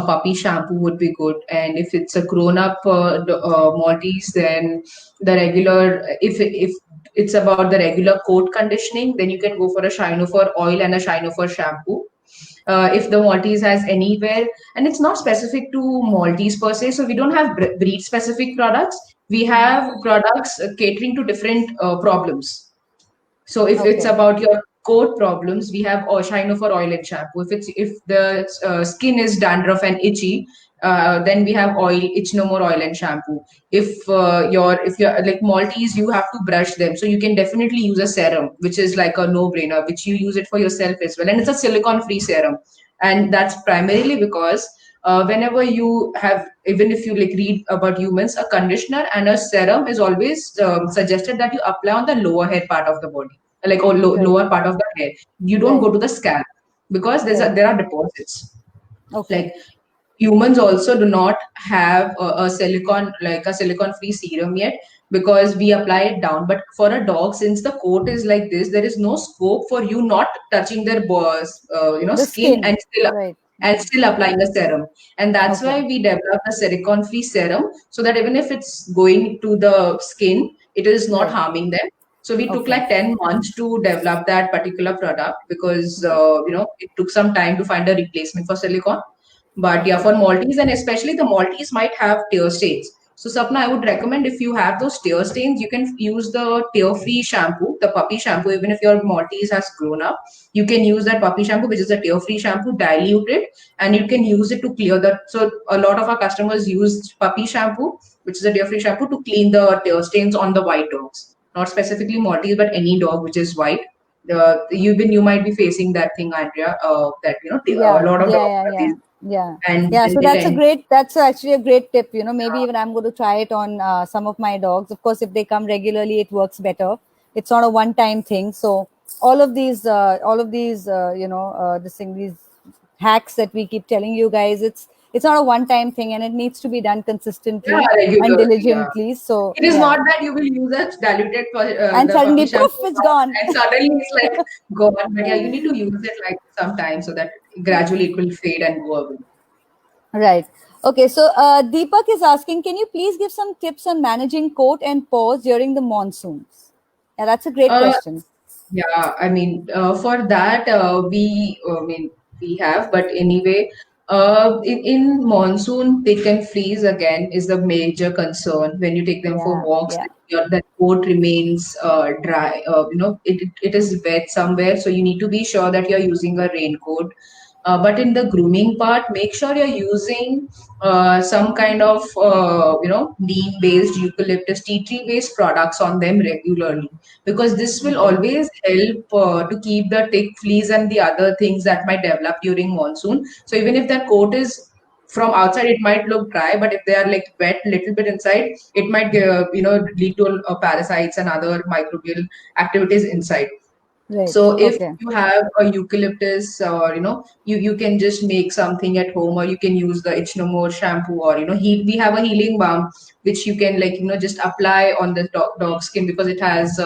[SPEAKER 2] puppy shampoo would be good. And if it's a grown-up Maltese, then the regular, if it's about the regular coat conditioning, then you can go for a Shine for oil and a Shine for shampoo. If the Maltese has anywhere, and it's not specific to Maltese per se, so we don't have breed-specific products. We
[SPEAKER 1] Hmm.
[SPEAKER 2] have products catering to different problems. So if it's
[SPEAKER 1] Okay.
[SPEAKER 2] about your coat problems, we have Shine for oil and shampoo. If the skin is dandruff and itchy, then we have oil itch no more oil and shampoo. If you're like Maltese, you have to brush them, so you can definitely use a serum, which is like a no brainer, which you use it for yourself as well, and it's a silicone free serum, and that's primarily because whenever you have, even if you like read about humans, a conditioner and a serum is always suggested that you apply on the lower hair part of the body, like or
[SPEAKER 1] Right.
[SPEAKER 2] lower part of the hair. You don't
[SPEAKER 1] Right.
[SPEAKER 2] go to the scalp. because there are deposits.
[SPEAKER 1] Okay.
[SPEAKER 2] Like humans also do not have a silicon, like a silicon free serum yet, because we apply it down. But for a dog, since the coat is like this, there is no scope for you not touching their
[SPEAKER 1] The
[SPEAKER 2] skin
[SPEAKER 1] skin. Right.
[SPEAKER 2] and still applying a serum. And that's
[SPEAKER 1] Okay.
[SPEAKER 2] why we developed a silicon free serum, so that even if it's going to the skin, it is not
[SPEAKER 1] Right.
[SPEAKER 2] harming them. So we took
[SPEAKER 1] Okay.
[SPEAKER 2] like 10 months to develop that particular product, because it took some time to find a replacement for silicone. But yeah,
[SPEAKER 1] Okay.
[SPEAKER 2] for Maltese, and especially the Maltese might have tear stains. So Sapna, I would recommend, if you have those tear stains, you can use the tear-free shampoo, the puppy shampoo. Even if your Maltese has grown up, you can use that puppy shampoo, which is a tear-free shampoo, dilute it, and you can use it to clear the. So a lot of our customers use puppy shampoo, which is a tear-free shampoo, to clean the tear stains on the white dogs. Not specifically Maltese, but any dog which is white. You might be facing that thing, Andrea. That a
[SPEAKER 1] Yeah.
[SPEAKER 2] lot of
[SPEAKER 1] Yeah.
[SPEAKER 2] dogs
[SPEAKER 1] Yeah.
[SPEAKER 2] have
[SPEAKER 1] Yeah.
[SPEAKER 2] this,
[SPEAKER 1] Yeah.
[SPEAKER 2] and
[SPEAKER 1] Yeah.
[SPEAKER 2] then
[SPEAKER 1] So
[SPEAKER 2] they
[SPEAKER 1] that's a
[SPEAKER 2] tend.
[SPEAKER 1] great. That's actually a great tip. Maybe even I'm going to try it on some of my dogs. Of course, if they come regularly, it works better. It's not a one-time thing. So these hacks that we keep telling you guys, it's not a one-time thing, and it needs to be done
[SPEAKER 2] Yeah,
[SPEAKER 1] consistently and
[SPEAKER 2] regularly. Yeah.
[SPEAKER 1] diligently. So
[SPEAKER 2] It is
[SPEAKER 1] yeah,
[SPEAKER 2] not that you will use a diluted
[SPEAKER 1] and
[SPEAKER 2] the puppy
[SPEAKER 1] suddenly poof,
[SPEAKER 2] shampoo
[SPEAKER 1] it's gone.
[SPEAKER 2] and suddenly it's like gone. But yeah, you need to use it like sometime, so that gradually it will fade and go away.
[SPEAKER 1] Right. Okay. So Deepak is asking, can you please give some tips on managing coat and paws during the monsoons? Yeah, that's a great
[SPEAKER 2] Uh,
[SPEAKER 1] question.
[SPEAKER 2] Yeah, I mean, for that, we have, but anyway, in monsoon, they can freeze again, is the major concern. When you take them for
[SPEAKER 1] Yeah.
[SPEAKER 2] walks,
[SPEAKER 1] Yeah.
[SPEAKER 2] that coat remains dry. It is wet somewhere, so you need to be sure that you're using a raincoat. But in the grooming part, make sure you're using some kind of neem-based, eucalyptus, tea tree-based products on them regularly, because this will
[SPEAKER 1] Okay.
[SPEAKER 2] always help to keep the tick, fleas, and the other things that might develop during monsoon. So even if that coat is from outside, it might look dry, but if they are like wet little bit inside, it might lead to parasites and other microbial activities inside.
[SPEAKER 1] Right.
[SPEAKER 2] So if
[SPEAKER 1] Okay.
[SPEAKER 2] you have a eucalyptus, or you can just make something at home, or you can use the Itch No More shampoo, or we have a healing balm which you can, like, just apply on the dog skin, because it has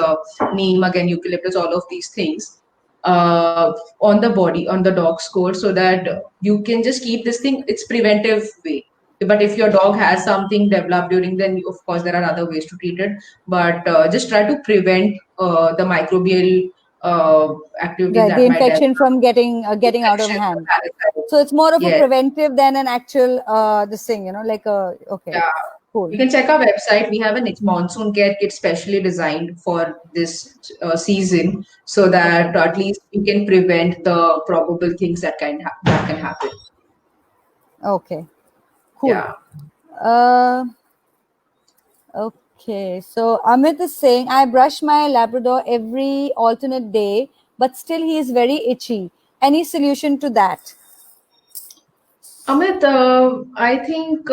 [SPEAKER 2] neem, again eucalyptus, all of these things on the body, on the dog's coat, so that you can just keep this thing. It's preventive way. But if your dog has something developed during, then of course there are other ways to treat it. But just try to prevent the microbial activities
[SPEAKER 1] Right. The
[SPEAKER 2] that might develop,
[SPEAKER 1] infection from getting out of
[SPEAKER 2] infections or
[SPEAKER 1] hand.
[SPEAKER 2] parasites.
[SPEAKER 1] So it's more of a
[SPEAKER 2] Yes,
[SPEAKER 1] preventive than an actual this thing. Like a okay.
[SPEAKER 2] yeah. You
[SPEAKER 1] Cool.
[SPEAKER 2] can check our website. We have a monsoon care kit specially designed for this season, so
[SPEAKER 1] Okay.
[SPEAKER 2] that at least we can prevent the probable things that can happen.
[SPEAKER 1] Okay. Cool.
[SPEAKER 2] Yeah.
[SPEAKER 1] Uh, okay. So Amit is saying, I brush my Labrador every alternate day, but still he is very itchy. Any solution to that?
[SPEAKER 2] Amit, I think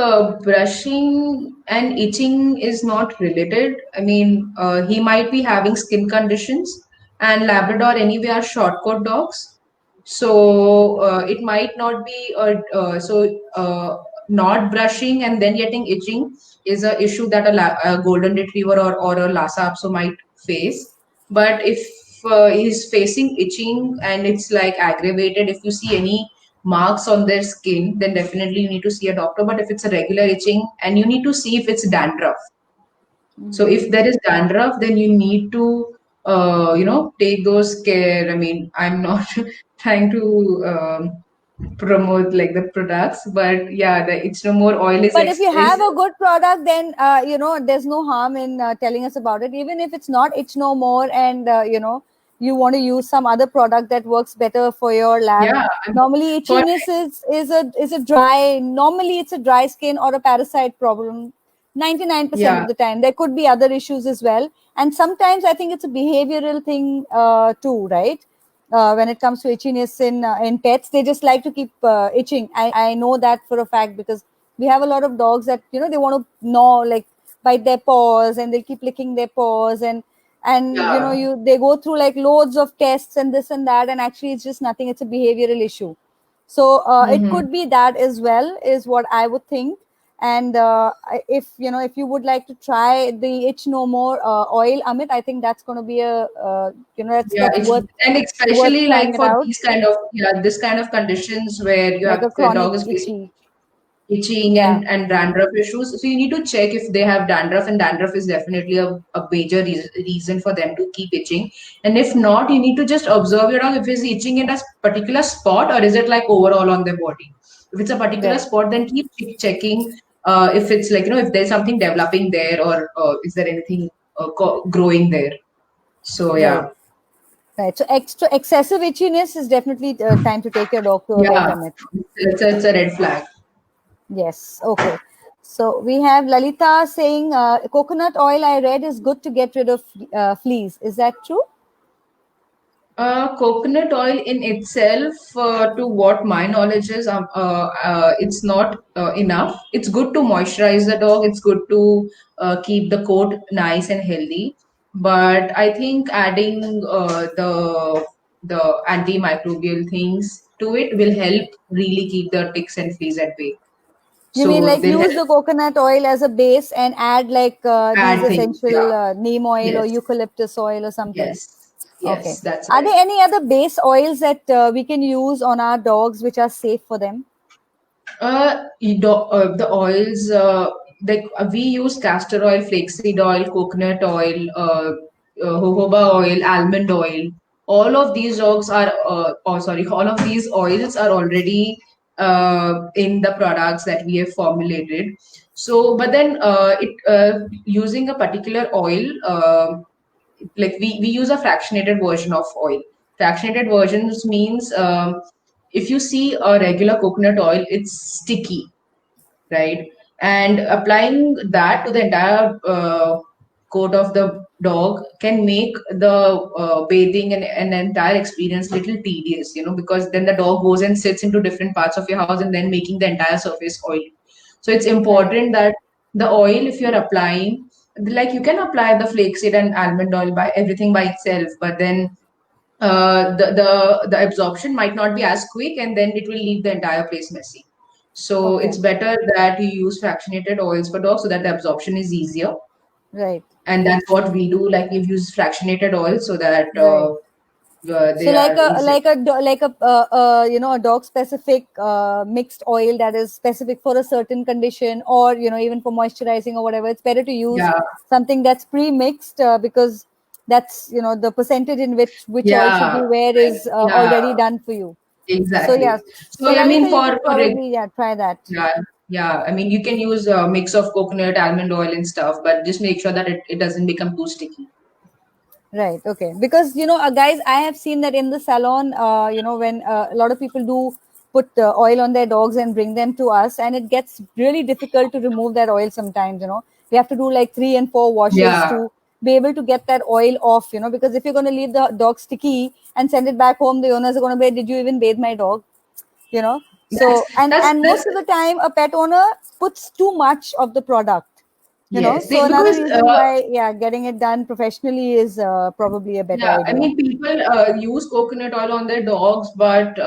[SPEAKER 2] brushing and itching is not related. I mean, he might be having skin conditions, and Labrador anyway are short coat dogs. So it might not be, not brushing and then getting itching is a issue that a golden retriever or a Lhasa Apso might face. But if he's facing itching and it's like aggravated, if you see any marks on their skin, then definitely you need to see a doctor. But if it's a regular itching, and you need to see if it's dandruff. So
[SPEAKER 1] Mhm.
[SPEAKER 2] if there is dandruff, then you need to, take those care. I mean, I'm not trying to promote like the products, but yeah, the It's No More oil is
[SPEAKER 1] But if you
[SPEAKER 2] is
[SPEAKER 1] have a good product, then there's no harm in telling us about it. Even if it's not Itch No More, and you want to use some other product that works better for your lab.
[SPEAKER 2] yeah.
[SPEAKER 1] Normally,
[SPEAKER 2] For
[SPEAKER 1] itchiness is a dry. Normally, it's a dry skin or a parasite problem. 99%
[SPEAKER 2] yeah,
[SPEAKER 1] of the time, there could be other issues as well, and sometimes I think it's a behavioral thing too, right? When it comes to itchiness in pets, they just like to keep itching. I know that for a fact, because we have a lot of dogs that they want to gnaw, like bite their paws, and they keep licking their paws, and and
[SPEAKER 2] Yeah.
[SPEAKER 1] they go through like loads of tests and this and that, and actually it's just nothing, it's a behavioral issue. So it
[SPEAKER 2] Mm-hmm.
[SPEAKER 1] could be that as well, is what I would think. And if if you would like to try the Itch No More oil, Amit, I think that's going to be a
[SPEAKER 2] Yeah,
[SPEAKER 1] that's
[SPEAKER 2] it's and
[SPEAKER 1] worth
[SPEAKER 2] especially
[SPEAKER 1] trying
[SPEAKER 2] like
[SPEAKER 1] it
[SPEAKER 2] for
[SPEAKER 1] out,
[SPEAKER 2] these kind of this kind of conditions where you
[SPEAKER 1] like
[SPEAKER 2] have
[SPEAKER 1] a
[SPEAKER 2] the
[SPEAKER 1] chronic
[SPEAKER 2] dog is facing
[SPEAKER 1] itchy.
[SPEAKER 2] itching
[SPEAKER 1] Yeah,
[SPEAKER 2] and dandruff issues. So you need to check if they have dandruff, and dandruff is definitely a major reason for them to keep itching. And if not, you need to just observe your dog if he's itching in a particular spot or is it like overall on their body. If it's a particular
[SPEAKER 1] right,
[SPEAKER 2] spot, then keep checking if it's like, if there's something developing there or is there anything growing there. So
[SPEAKER 1] right,
[SPEAKER 2] yeah,
[SPEAKER 1] right. So excessive itchiness is definitely time to take your dog to a vet,
[SPEAKER 2] yeah,
[SPEAKER 1] Amit.
[SPEAKER 2] it's a red flag.
[SPEAKER 1] Yes. Okay. So we have Lalita saying coconut oil, I read, is good to get rid of fleas. Is that true?
[SPEAKER 2] Coconut oil in itself, to what my knowledge is, it's not enough. It's good to moisturize the dog. It's good to keep the coat nice and healthy. But I think adding the antimicrobial things to it will help really keep the ticks and fleas at bay.
[SPEAKER 1] You mean
[SPEAKER 2] So
[SPEAKER 1] like
[SPEAKER 2] they'll
[SPEAKER 1] use
[SPEAKER 2] help
[SPEAKER 1] the coconut oil as a base and add like these
[SPEAKER 2] add things.
[SPEAKER 1] essential
[SPEAKER 2] Yeah.
[SPEAKER 1] neem oil or
[SPEAKER 2] Yes.
[SPEAKER 1] eucalyptus oil or something?
[SPEAKER 2] Yes.
[SPEAKER 1] Okay.
[SPEAKER 2] Yes. That's
[SPEAKER 1] Are
[SPEAKER 2] right.
[SPEAKER 1] there any other base oils that we can use on our dogs which are safe for them?
[SPEAKER 2] The oils, like we use castor oil, flaxseed oil, coconut oil, jojoba oil, almond oil. All of these dogs are, all of these oils are already in the products that we have formulated. So, but then it using a particular oil, like we use a fractionated version of oil. Fractionated versions means if you see a regular coconut oil, it's sticky, right? And applying that to the entire coat of the dog can make the bathing and an entire experience little tedious, because then the dog goes and sits into different parts of your house and then making the entire surface oily. So it's
[SPEAKER 1] Right.
[SPEAKER 2] important that the oil, if you're applying, like you can apply the flaxseed and almond oil by everything by itself, but then the absorption might not be as quick, and then it will leave the entire place messy. So
[SPEAKER 1] Okay.
[SPEAKER 2] it's better that you use fractionated oils for dogs so that the absorption is easier.
[SPEAKER 1] Right.
[SPEAKER 2] And that's what we do. Like we've used fractionated oils so that
[SPEAKER 1] Right. So
[SPEAKER 2] they are easy.
[SPEAKER 1] a dog specific mixed oil that is specific for a certain condition, or even for moisturizing or whatever, it's better to use
[SPEAKER 2] Yeah,
[SPEAKER 1] something that's pre-mixed, because that's the percentage in which oil should
[SPEAKER 2] yeah,
[SPEAKER 1] be where is
[SPEAKER 2] yeah,
[SPEAKER 1] already done for you. So
[SPEAKER 2] exactly.
[SPEAKER 1] yeah,
[SPEAKER 2] So
[SPEAKER 1] so
[SPEAKER 2] I
[SPEAKER 1] Lalita,
[SPEAKER 2] mean,
[SPEAKER 1] you could
[SPEAKER 2] for
[SPEAKER 1] probably try that.
[SPEAKER 2] yeah, yeah. I mean, you can use a mix of coconut, almond oil, and stuff, but just make sure that it doesn't become too sticky.
[SPEAKER 1] Right. Okay. Because guys, I have seen that in the salon. When a lot of people do put oil on their dogs and bring them to us, and it gets really difficult to remove that oil sometimes. We have to do like 3 and 4 washes
[SPEAKER 2] Yeah,
[SPEAKER 1] to be able to get that oil off. Because if you're going to leave the dog sticky and send it back home, the owners are going to be, "Did you even bathe my dog?"
[SPEAKER 2] that's
[SPEAKER 1] So and
[SPEAKER 2] that's
[SPEAKER 1] most of the time, a pet owner puts too much of the product.
[SPEAKER 2] yes.
[SPEAKER 1] So another
[SPEAKER 2] Because
[SPEAKER 1] reason why, yeah, getting it done professionally is probably a better
[SPEAKER 2] yeah, I
[SPEAKER 1] idea.
[SPEAKER 2] mean, people use coconut oil on their dogs, but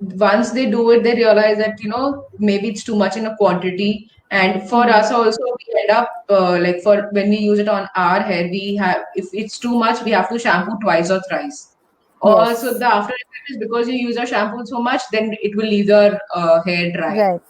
[SPEAKER 2] once they do it, they realize that maybe it's too much in a quantity. And for
[SPEAKER 1] Hmm.
[SPEAKER 2] us also, we end up like for when we use it on our hair, we have if it's too much, we have to shampoo twice or thrice. Also,
[SPEAKER 1] Yes,
[SPEAKER 2] the after effect is because you use your shampoo so much, then it will leave your hair dry.
[SPEAKER 1] right.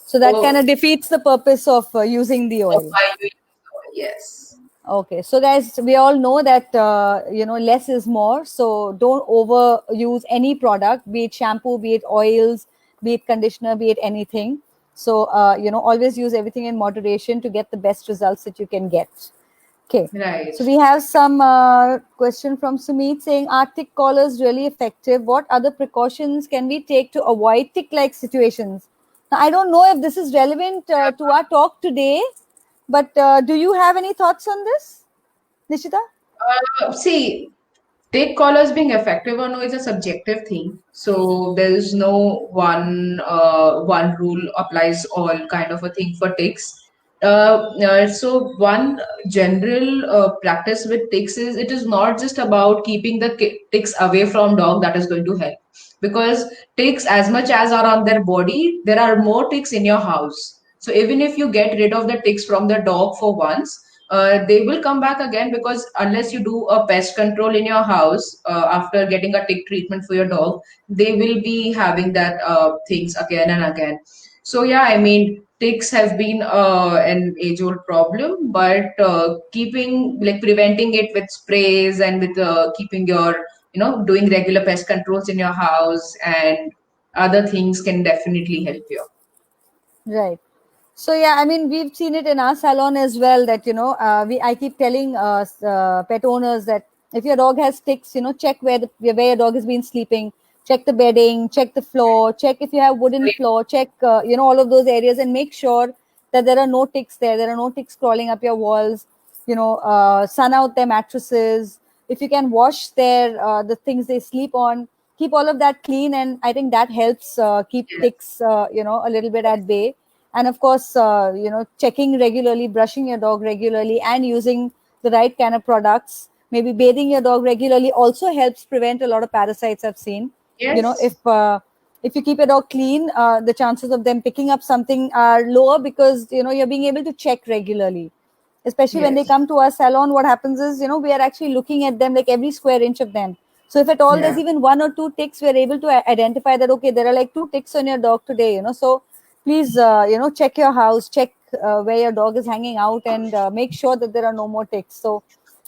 [SPEAKER 1] So that kind
[SPEAKER 2] So
[SPEAKER 1] of defeats the purpose of using the
[SPEAKER 2] of
[SPEAKER 1] oil.
[SPEAKER 2] why you use oil, yes.
[SPEAKER 1] Okay, so guys, we all know that less is more. So don't overuse any product, be it shampoo, be it oils, be it conditioner, be it anything. So always use everything in moderation to get the best results that you can get. Okay,
[SPEAKER 2] Right.
[SPEAKER 1] so we have some question from Sumit saying, "Are tick collars really effective? What other precautions can we take to avoid tick-like situations?" Now, I don't know if this is relevant to our talk today, but do you have any thoughts on this, Nishita?
[SPEAKER 2] See, take collars being effective or no is a subjective thing. So there is no one rule applies all kind of a thing for ticks. So one general practice with ticks is it is not just about keeping the ticks away from dog that is going to help, because ticks, as much as are on their body, there are more ticks in your house. So even if you get rid of the ticks from the dog for once, they will come back again, because unless you do a pest control in your house after getting a tick treatment for your dog, they will be having that things again and again. So yeah, I mean, ticks have been an age-old problem, but keeping, like, preventing it with sprays and with keeping your, doing regular pest controls in your house and other things can definitely help you.
[SPEAKER 1] Right. So yeah, I mean, we've seen it in our salon as well that, I keep telling pet owners that if your dog has ticks, check where your dog has been sleeping, check the bedding, check the floor, check if you have wooden floor, check, all of those areas, and make sure that there are no ticks there. There are no ticks crawling up your walls. Sun out their mattresses. If you can wash the things they sleep on, keep all of that clean, and I think that helps keep
[SPEAKER 2] Yes.
[SPEAKER 1] ticks, a little bit at bay. And of course, checking regularly, brushing your dog regularly, and using the right kind of products. Maybe bathing your dog regularly also helps prevent a lot of parasites. I've seen. You know,
[SPEAKER 2] Yes.
[SPEAKER 1] if you keep your dog clean, the chances of them picking up something are lower, because you're being able to check regularly. Especially when they
[SPEAKER 2] Yes.
[SPEAKER 1] come to our salon, what happens is, we are actually looking at them, like every square inch of them. So if at all there's
[SPEAKER 2] Yeah.
[SPEAKER 1] even one or two ticks, we're able to identify that, okay, there are like 2 ticks on your dog today. So please, check your house, check where your dog is hanging out, and make sure that there are no more ticks. So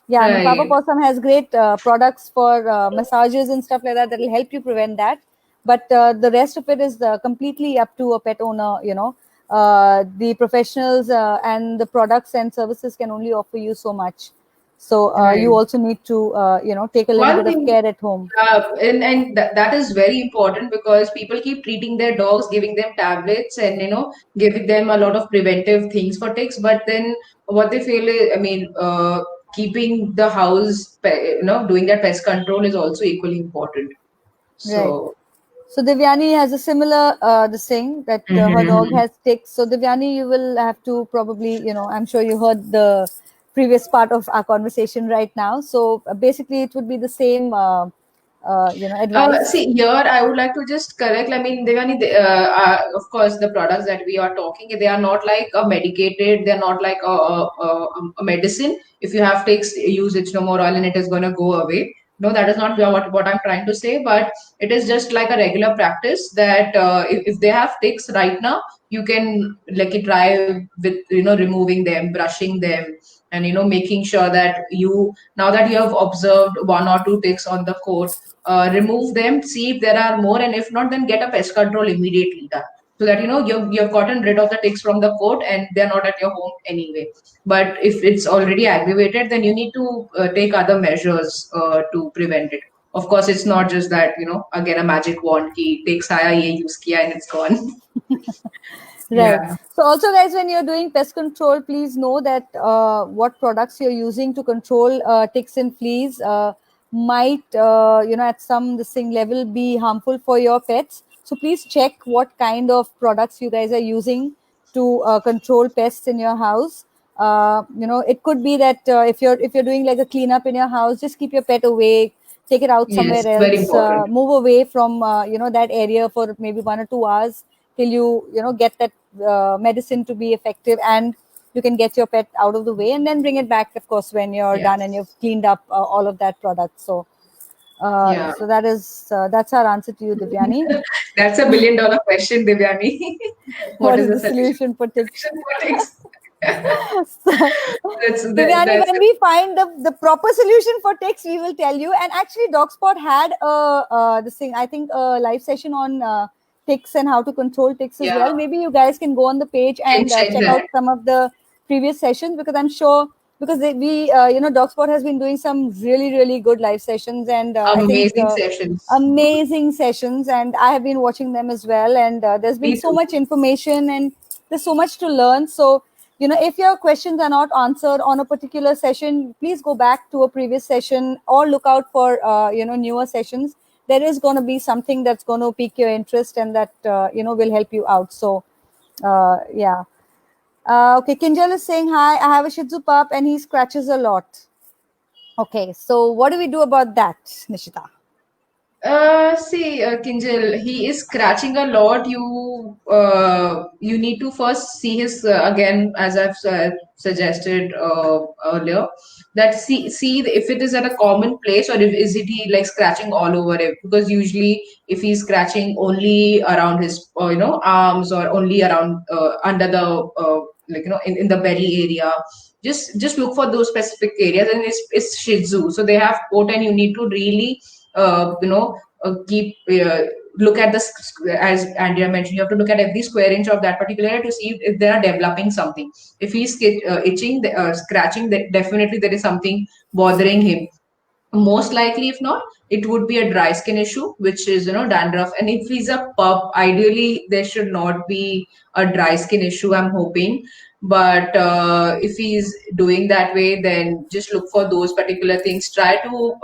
[SPEAKER 1] yeah, I mean, Papa
[SPEAKER 2] Right.
[SPEAKER 1] Possum has great products for massages and stuff like that will help you prevent that. But the rest of it is completely up to a pet owner. The professionals and the products and services can only offer you so much. So you
[SPEAKER 2] Right.
[SPEAKER 1] also need to, take a little
[SPEAKER 2] One
[SPEAKER 1] bit of
[SPEAKER 2] thing,
[SPEAKER 1] care at home.
[SPEAKER 2] and that is very important, because people keep treating their dogs, giving them tablets, and giving them a lot of preventive things for ticks. But then what they feel is, I mean, keeping the house, doing that pest control is also equally important.
[SPEAKER 1] Right.
[SPEAKER 2] So.
[SPEAKER 1] So Divyani has a similar this thing that her dog
[SPEAKER 2] Mhm.
[SPEAKER 1] has ticks. So Divyani, you will have to probably, I'm sure you heard the previous part of our conversation right now. So basically, it would be the same, advice.
[SPEAKER 2] See, here I would like to just correct. I mean, Devani, of course, the products that we are talking, they are not like a medicated. They're not like a medicine. If you have takes, use more oil and it is going to go away. No, that is not what I'm trying to say. But it is just like a regular practice that if they have ticks right now, you can like try with removing them, brushing them, and making sure that you, now that you have observed one or two ticks on the coat, remove them, see if there are more, and if not, then get a pest control immediately done. So that you've gotten rid of the ticks from the coat and they're not at your home anyway. But if it's already aggravated, then you need to take other measures to prevent it. Of course, it's not just that, again, a magic wand key takes aya ye use kiya and it's gone.
[SPEAKER 1] Right.
[SPEAKER 2] Yeah.
[SPEAKER 1] So also, guys, when you're doing pest control, please know that what products you're using to control ticks and fleas might, at some this thing level be harmful for your pets. So please check what kind of products you guys are using to control pests in your house. It could be that if you're doing like a cleanup in your house, just keep your pet away, take it out somewhere
[SPEAKER 2] Yes, very
[SPEAKER 1] else,
[SPEAKER 2] important.
[SPEAKER 1] move away from that area for maybe 1 or 2 hours till you get that medicine to be effective, and you can get your pet out of the way, and then bring it back, of course, when you're done and
[SPEAKER 2] Yes.
[SPEAKER 1] you've cleaned up all of that product. So
[SPEAKER 2] Yeah.
[SPEAKER 1] that's our answer to you, Divyani.
[SPEAKER 2] That's a $1 billion question, Divyani. What
[SPEAKER 1] What
[SPEAKER 2] is
[SPEAKER 1] is
[SPEAKER 2] the
[SPEAKER 1] the
[SPEAKER 2] solution?
[SPEAKER 1] solution for ticks?
[SPEAKER 2] Solution for ticks.
[SPEAKER 1] So, Divyani,
[SPEAKER 2] That's
[SPEAKER 1] when we find the proper solution for ticks, we will tell you. And actually, DogSpot had this thing, I think, a live session on ticks and how to control ticks as
[SPEAKER 2] yeah.
[SPEAKER 1] well. Maybe you guys can go on the page
[SPEAKER 2] Can
[SPEAKER 1] and
[SPEAKER 2] check
[SPEAKER 1] check
[SPEAKER 2] that.
[SPEAKER 1] out some of the previous sessions, because I'm sure, because DogSpot has been doing some really, really good live sessions, and I think
[SPEAKER 2] Amazing sessions.
[SPEAKER 1] amazing sessions, and I have been watching them as well. And there's been
[SPEAKER 2] Me
[SPEAKER 1] so
[SPEAKER 2] too.
[SPEAKER 1] much information, and there's so much to learn. So if your questions are not answered on a particular session, please go back to a previous session, or look out for newer sessions. There is going to be something that's going to pique your interest, and that will help you out. So yeah. Okay, Kinjal is saying hi. I have a Shih Tzu pup and he scratches a lot. Okay, so what do we do about that, Nishita?
[SPEAKER 2] See, Kinjal, he is scratching a lot. You need to first see his again, as I've suggested earlier, that see if it is at a common place or if is it he like scratching all over it. Because usually, if he's scratching only around his arms or only around under the in the belly area, just look for those specific areas. And it's Shih Tzu, so they have coat, and you need to really keep look at as Andrea mentioned, you have to look at every square inch of that particular area to see if they are developing something. If he's itching, scratching, that definitely there is something bothering him. Most likely, if not, it would be a dry skin issue, which is dandruff. And if he's a pup, ideally there should not be a dry skin issue, I'm hoping. But if he's doing that way, then just look for those particular things. Try to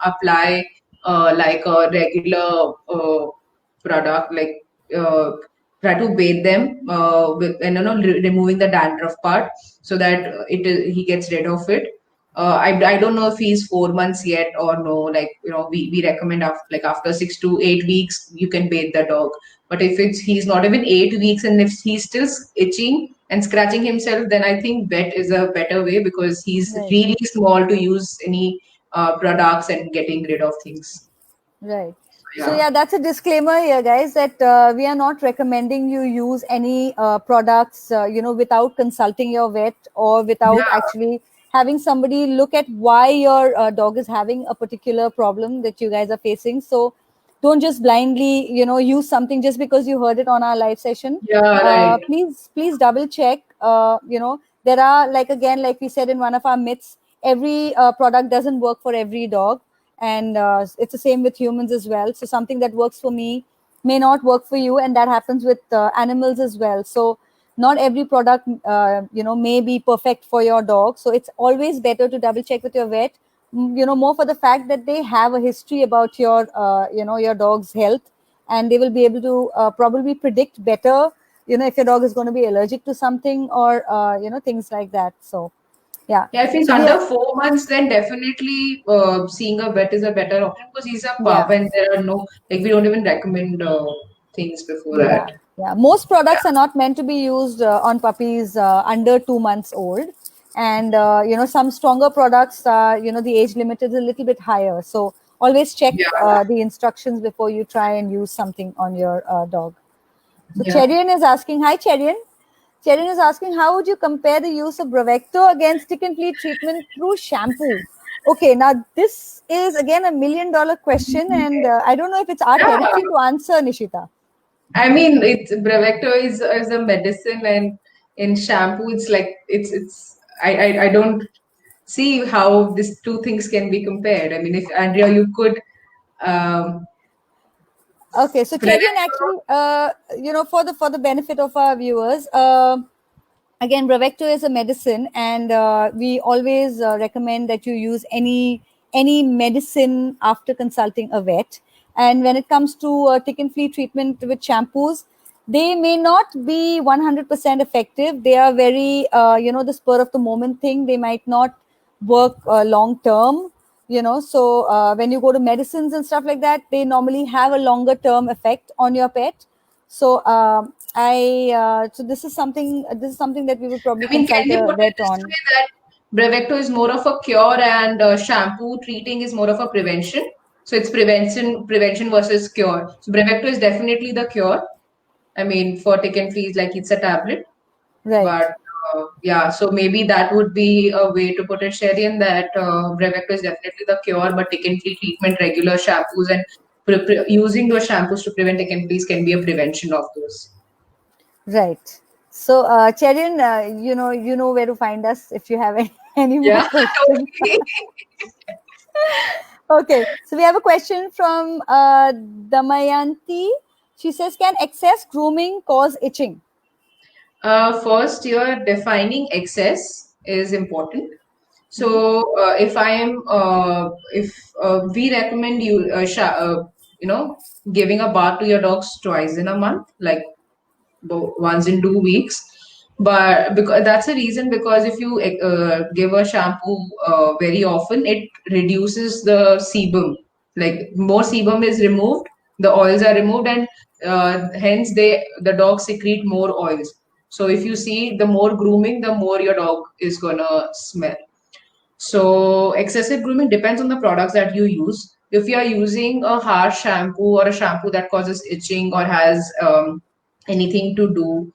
[SPEAKER 2] apply like a regular product, like try to bathe them with, and removing the dandruff part, so that he gets rid of it. I don't know if he's 4 months yet or no. Like, we recommend after 6 to 8 weeks you can bathe the dog. But if he's not even 8 weeks and if he's still itching and scratching himself, then I think vet is a better way, because he's
[SPEAKER 1] Right.
[SPEAKER 2] really small to use any products and getting rid of things.
[SPEAKER 1] Right. So
[SPEAKER 2] Yeah.
[SPEAKER 1] yeah, that's a disclaimer here, guys, that we are not recommending you use any products, without consulting your vet or without
[SPEAKER 2] Yeah.
[SPEAKER 1] actually having somebody look at why your dog is having a particular problem that you guys are facing. So don't just blindly, use something just because you heard it on our live session.
[SPEAKER 2] Yeah, right.
[SPEAKER 1] Please double check. There are, like, again, like we said in one of our myths, every product doesn't work for every dog, and it's the same with humans as well. So something that works for me may not work for you, and that happens with animals as well. So not every product may be perfect for your dog, so it's always better to double check with your vet, more for the fact that they have a history about your dog's health, and they will be able to probably predict better, if your dog is going to be allergic to something, or things like that. So yeah.
[SPEAKER 2] Yeah, if it's
[SPEAKER 1] So
[SPEAKER 2] under 4 months, then definitely seeing a vet is a better option, because he's a pup
[SPEAKER 1] yeah.
[SPEAKER 2] and there are no, like, we don't even recommend things before
[SPEAKER 1] Yeah,
[SPEAKER 2] that.
[SPEAKER 1] yeah. Most products are not meant to be used on puppies under 2 months old, and some stronger products, the age limit is a little bit higher. So always check
[SPEAKER 2] Yeah,
[SPEAKER 1] the instructions before you try and use something on your dog. So
[SPEAKER 2] yeah.
[SPEAKER 1] Cherian is asking, hi Cherian. Cherian is asking, how would you compare the use of Bravecto against tick and flea treatment through shampoo? Okay, now this is again $1 million question, and I don't know if it's our
[SPEAKER 2] Yeah.
[SPEAKER 1] territory to answer, Nishita.
[SPEAKER 2] I mean, it's Bravecto is a medicine, and in shampoo, it's like I don't see how these two things can be compared. I mean, if Andrea, you could um,
[SPEAKER 1] Okay, so Cherian,
[SPEAKER 2] Bravecto.
[SPEAKER 1] actually, for the benefit of our viewers, again, Bravecto is a medicine, and we always recommend that you use any medicine after consulting a vet. And when it comes to tick and flea treatment with shampoos, they may not be 100% effective. They are very, the spur of the moment thing. They might not work long term. So when you go to medicines and stuff like that, they normally have a longer term effect on your pet. So so this is something that we would probably
[SPEAKER 2] I mean, can
[SPEAKER 1] consult
[SPEAKER 2] we
[SPEAKER 1] a
[SPEAKER 2] put it
[SPEAKER 1] vet
[SPEAKER 2] this
[SPEAKER 1] on.
[SPEAKER 2] way that Bravecto is more of a cure and shampoo treating is more of a prevention? So it's prevention versus cure. So Bravecto is definitely the cure. I mean, for tick and fleas, like, it's a tablet.
[SPEAKER 1] Right.
[SPEAKER 2] But yeah, so maybe that would be a way to put it, Sherian, that Bravecto is definitely the cure, but tick and flea treatment, regular shampoos, and using those shampoos to prevent tick and fleas can be a prevention of those.
[SPEAKER 1] Right. So Cherian, you know where to find us if you have any more
[SPEAKER 2] Yeah,
[SPEAKER 1] questions.
[SPEAKER 2] totally.
[SPEAKER 1] Okay, so we have a question from Damayanti. She says, can excess grooming cause itching?
[SPEAKER 2] First, you're defining excess is important.
[SPEAKER 1] Mhm.
[SPEAKER 2] So, if we recommend you, giving a bath to your dogs twice in a month, like once in 2 weeks. But because that's the reason, because if you give a shampoo very often, it reduces the sebum. Like more sebum is removed, the oils are removed, and hence the dog secrete more oils. So if you see, the more grooming, the more your dog is gonna smell. So excessive grooming depends on the products that you use. If you are using a harsh shampoo or a shampoo that causes itching or has anything to do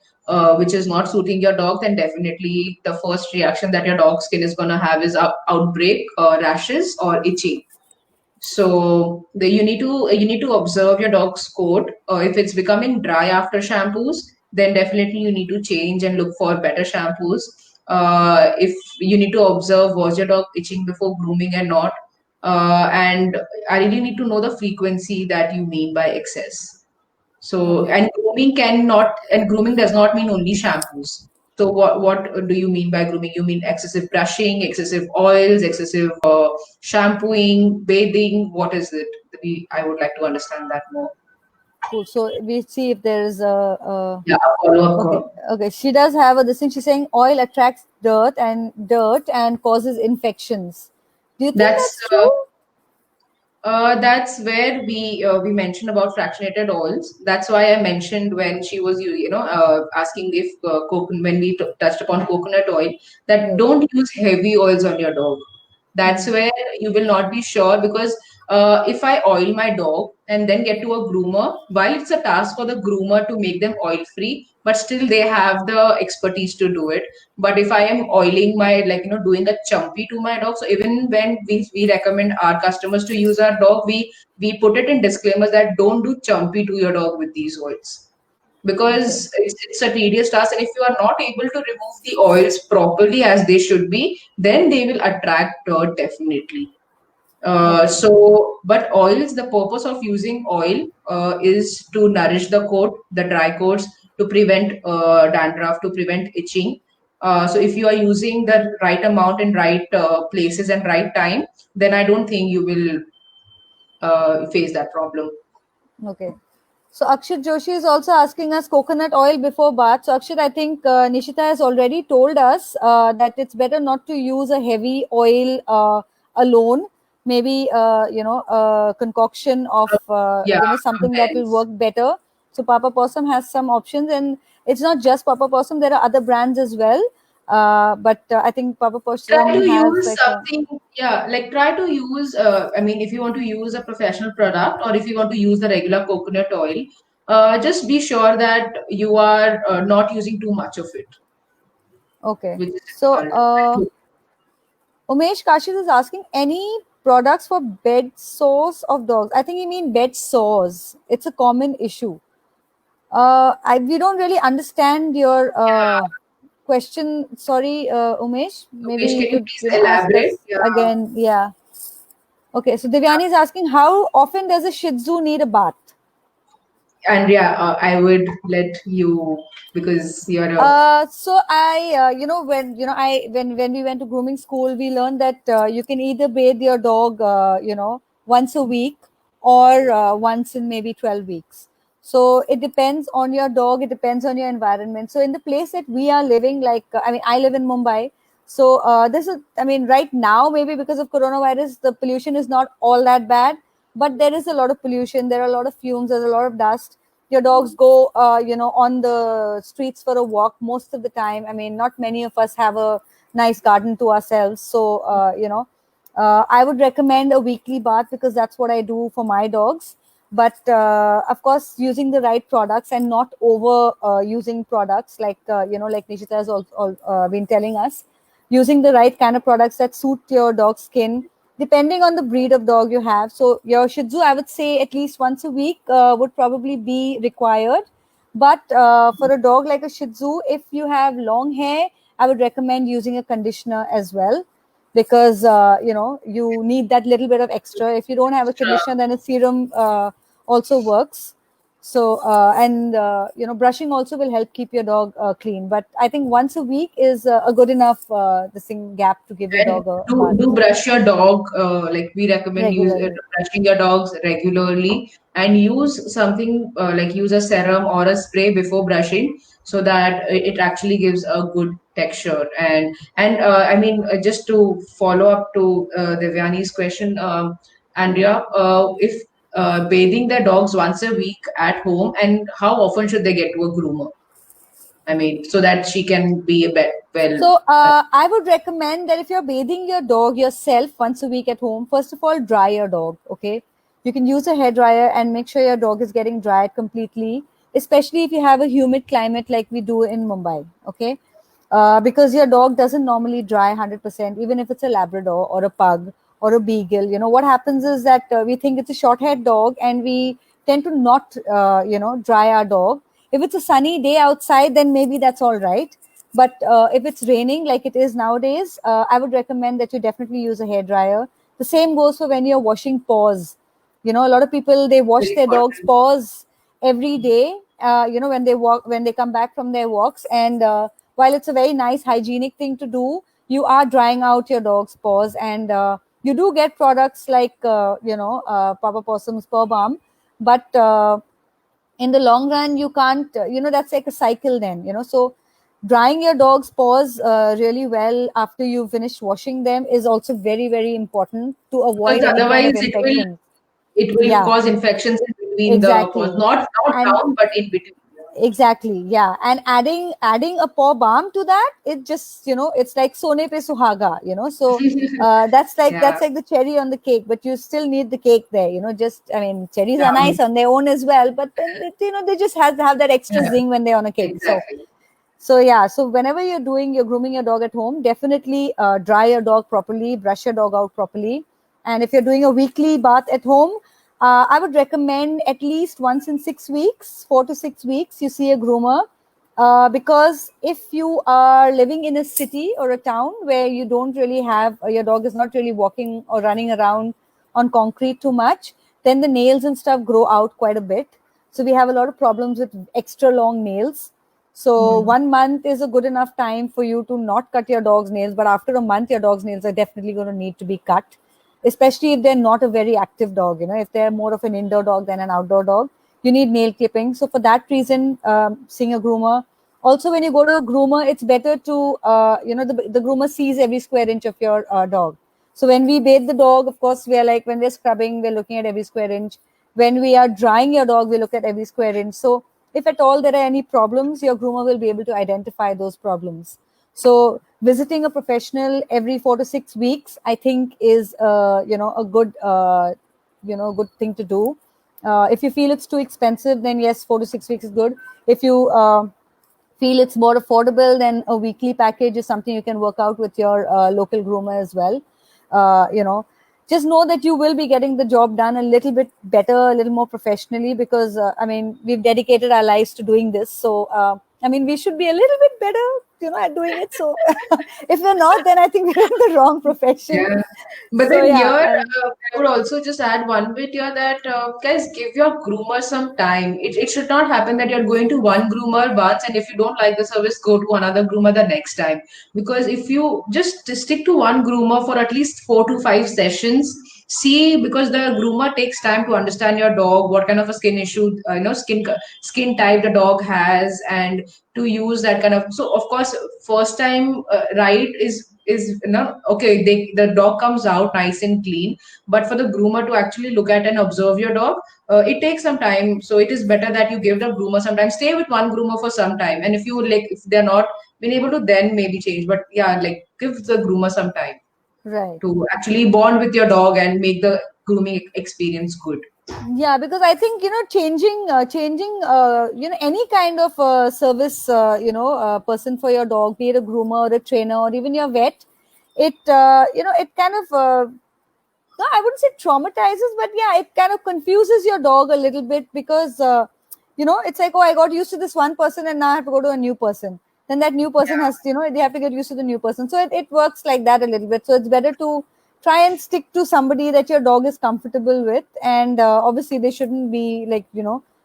[SPEAKER 2] which is not suiting your dog, then definitely the first reaction that your dog's skin is going to have is outbreak, rashes, or itching. So you need to observe your dog's coat. If it's becoming dry after shampoos, then definitely you need to change and look for better shampoos. If you need to observe, was your dog itching before grooming or not? And I really need to know the frequency that you mean by excess. So,
[SPEAKER 1] Okay.
[SPEAKER 2] and grooming does not mean only shampoos. So, what do you mean by grooming? You mean excessive brushing, excessive oils, excessive shampooing, bathing? What is it? I would like to understand that more.
[SPEAKER 1] Cool. So we see if there is a
[SPEAKER 2] Yeah, follow up
[SPEAKER 1] okay.
[SPEAKER 2] call.
[SPEAKER 1] Okay. She does have a this thing. She's saying oil attracts dirt and causes infections. Do you think
[SPEAKER 2] That's
[SPEAKER 1] that's true?
[SPEAKER 2] That's where we mentioned about fractionated oils. That's why I mentioned when she was asking if when we touched upon coconut oil, that
[SPEAKER 1] Right.
[SPEAKER 2] don't use heavy oils on your dog. That's
[SPEAKER 1] Hmm.
[SPEAKER 2] where you will not be sure, because if I oil my dog and then get to a groomer, while it's a task for the groomer to make them oil free, but still they have the expertise to do it. But if I am oiling my, like, doing a chumpy to my dog, so even when we recommend our customers to use our dog, we put it in disclaimers that don't do chumpy to your dog with these oils,
[SPEAKER 1] Okay.
[SPEAKER 2] because it's a tedious task, and if you are not able to remove the oils properly as they should be, then they will attract dirt definitely.
[SPEAKER 1] Okay.
[SPEAKER 2] But oils, the purpose of using oil is to nourish the coat, the dry coats, to prevent dandruff, to prevent itching. So if you are using the right amount in right places and right time, then I don't think you will face that problem.
[SPEAKER 1] Okay. So Akshit Joshi is also asking us coconut oil before bath. So Akshit, I think Nishita has already told us that it's better not to use a heavy oil alone. Maybe a concoction of
[SPEAKER 2] Yeah,
[SPEAKER 1] something that will
[SPEAKER 2] sometimes.
[SPEAKER 1] work better. So Papa Possum has some options, and it's not just Papa Possum. There are other brands as well. But I think Papa
[SPEAKER 2] Try
[SPEAKER 1] Possum
[SPEAKER 2] to
[SPEAKER 1] has
[SPEAKER 2] use
[SPEAKER 1] like a
[SPEAKER 2] something, yeah, like try to use, I mean, if you want to use a professional product, or if you want to use the regular coconut oil, just be sure that you are not using too much of it,
[SPEAKER 1] okay.
[SPEAKER 2] which is
[SPEAKER 1] So
[SPEAKER 2] important.
[SPEAKER 1] Umesh Kashif is asking any products for bed sores of dogs. I think you mean bed sores. It's a common issue. We don't really understand your question. Sorry, Umesh. Maybe
[SPEAKER 2] Umesh,
[SPEAKER 1] you
[SPEAKER 2] can you
[SPEAKER 1] could
[SPEAKER 2] please
[SPEAKER 1] ask
[SPEAKER 2] elaborate?
[SPEAKER 1] us
[SPEAKER 2] Yeah.
[SPEAKER 1] again. Yeah. Okay. So Devyani is asking how often does a Shih Tzu need a bath?
[SPEAKER 2] And yeah, I would let you, because you're a,
[SPEAKER 1] So when we went to grooming school, we learned that you can either bathe your dog, once a week or once in maybe 12 weeks. So it depends on your dog. It depends on your environment. So in the place that we are living, like I live in Mumbai. So this is, right now maybe because of coronavirus, the pollution is not all that bad, but there is a lot of pollution. There are a lot of fumes. There's a lot of dust. Your dogs go on the streets for a walk most of the time. Not many of us have a nice garden to ourselves, so I would recommend a weekly bath because that's what I do for my dogs. But of course, using the right products and not over using products, like Nishita has also been telling us, using the right kind of products that suit your dog's skin depending on the breed of dog you have. So your Shih Tzu, I would say at least once a week would probably be required. But for a dog like a Shih Tzu, if you have long hair, I would recommend using a conditioner as well, because you need that little bit of extra. If you don't have a conditioner, then a serum also works. So and brushing also will help keep your dog clean. But I think once a week is a good enough the thing gap to give your
[SPEAKER 2] and
[SPEAKER 1] dog a
[SPEAKER 2] do
[SPEAKER 1] bath
[SPEAKER 2] do brush your dog. Like we recommend
[SPEAKER 1] regularly.
[SPEAKER 2] brushing your dogs regularly, and use something, like use a serum or a spray before brushing, so that it actually gives a good texture. I mean, just to follow up to Devyani's question, Andrea, if bathing their dogs once a week at home, and how often should they get to a groomer? I mean, so that she can be a bit well.
[SPEAKER 1] So I would recommend that if you're bathing your dog yourself once a week at home, first of all, dry your dog. Okay, you can use a hair dryer and make sure your dog is getting dried completely, especially if you have a humid climate like we do in Mumbai. Okay, because your dog doesn't normally dry 100%, even if it's a Labrador or a pug or a beagle. You know what happens is that we think it's a short-haired dog, and we tend to not, dry our dog. If it's a sunny day outside, then maybe that's all right. But if it's raining like it is nowadays, I would recommend that you definitely use a hair dryer. The same goes for when you're washing paws. You know, a lot of people, they wash
[SPEAKER 2] Very
[SPEAKER 1] their dog's
[SPEAKER 2] important.
[SPEAKER 1] paws every day. When they walk, when they come back from their walks, and while it's a very nice hygienic thing to do, you are drying out your dog's paws, and you do get products like Papa Possum's paw balm, but in the long run you can't, that's like a cycle then, so drying your dog's paws really well after you finish washing them is also very, very important to
[SPEAKER 2] Because
[SPEAKER 1] avoid any kind
[SPEAKER 2] otherwise
[SPEAKER 1] of infections.
[SPEAKER 2] it will
[SPEAKER 1] Yeah,
[SPEAKER 2] cause infections in between the paws.
[SPEAKER 1] exactly.
[SPEAKER 2] Not
[SPEAKER 1] And
[SPEAKER 2] down, but in between.
[SPEAKER 1] exactly, yeah, and adding a paw balm to that, it just, it's like sone pe suhaga, so
[SPEAKER 2] Yeah,
[SPEAKER 1] that's like the cherry on the cake, but you still need the cake there, just, I mean, cherries are
[SPEAKER 2] yeah,
[SPEAKER 1] nice on their own as well, but then they just have that extra
[SPEAKER 2] yeah,
[SPEAKER 1] zing when they're on a cake.
[SPEAKER 2] exactly.
[SPEAKER 1] So yeah, so whenever you're grooming your dog at home, definitely dry your dog properly, brush your dog out properly, and if you're doing a weekly bath at home, I would recommend at least once in 6 weeks, 4 to 6 weeks, you see a groomer, because if you are living in a city or a town where you don't really have, your dog is not really walking or running around on concrete too much, then the nails and stuff grow out quite a bit. So we have a lot of problems with extra long nails. So
[SPEAKER 2] Mhm.
[SPEAKER 1] 1 month is a good enough time for you to not cut your dog's nails, but after a month, your dog's nails are definitely going to need to be cut, especially if they're not a very active dog. If they're more of an indoor dog than an outdoor dog, you need nail clipping. So for that reason, seeing a groomer. Also, when you go to a groomer, it's better to, the groomer sees every square inch of your dog. So when we bathe the dog, of course, we are like, when we're scrubbing, we're looking at every square inch. When we are drying your dog, we look at every square inch. So if at all there are any problems, your groomer will be able to identify those problems. So visiting a professional every 4 to 6 weeks, I think, is a good thing to do. If you feel it's too expensive, then yes, 4 to 6 weeks is good. If you feel it's more affordable, then a weekly package is something you can work out with your local groomer as well. Uh, you know, just know that you will be getting the job done a little bit better, a little more professionally, because I mean, we've dedicated our lives to doing this. So I mean, we should be a little bit better, at doing it. So if we're not, then I think we're in the wrong profession.
[SPEAKER 2] Yeah. But
[SPEAKER 1] So
[SPEAKER 2] then here,
[SPEAKER 1] yeah,
[SPEAKER 2] I would also just add one bit here that guys, give your groomer some time. It should not happen that you're going to one groomer once, and if you don't like the service, go to another groomer the next time. Because if you just stick to one groomer for at least 4 to 5 sessions, see, because the groomer takes time to understand your dog, what kind of a skin issue, skin type the dog has, and to use that kind of. So of course, first time right is okay, the dog comes out nice and clean, but for the groomer to actually look at and observe your dog, it takes some time. So it is better that you give the groomer some time, stay with one groomer for some time, and if they're not been able to, then maybe change. But yeah, like, give the groomer some time
[SPEAKER 1] right.
[SPEAKER 2] to actually bond with your dog and make the grooming experience good.
[SPEAKER 1] Yeah, because I think, changing any kind of service, person for your dog, be it a groomer or a trainer or even your vet, it kind of, no, I wouldn't say traumatizes, but yeah, it kind of confuses your dog a little bit, because it's like, oh, I got used to this one person and now I have to go to a new person. Then that new person
[SPEAKER 2] Yeah.
[SPEAKER 1] has, they have to get used to the new person. So it works like that a little bit. So it's better to try and stick to somebody that your dog is comfortable with. And obviously, they shouldn't be like,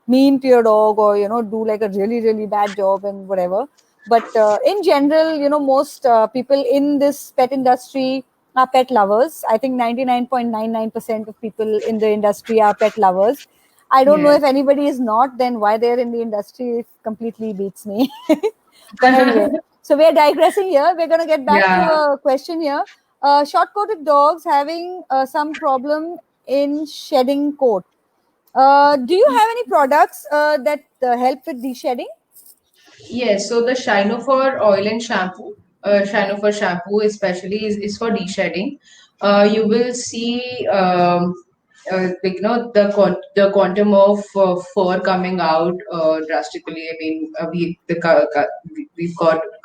[SPEAKER 1] mean to your dog, or, do like a really, really bad job and whatever. But in general, most people in this pet industry are pet lovers. I think 99.99% of people in the industry are pet lovers. I don't know
[SPEAKER 2] Yes.
[SPEAKER 1] if anybody is not, then why they're in the industry it completely beats me. But anyway, so we're digressing here. We're going to get back to
[SPEAKER 2] Yeah.
[SPEAKER 1] a question here. Short-coated dogs having some problem in shedding coat. Do you have any products that help with de-shedding?
[SPEAKER 2] Yes, so the Shinofer oil and shampoo, Shinofer shampoo especially is for de-shedding. You will see, the quantum of fur coming out drastically. I mean, we've got
[SPEAKER 1] You mean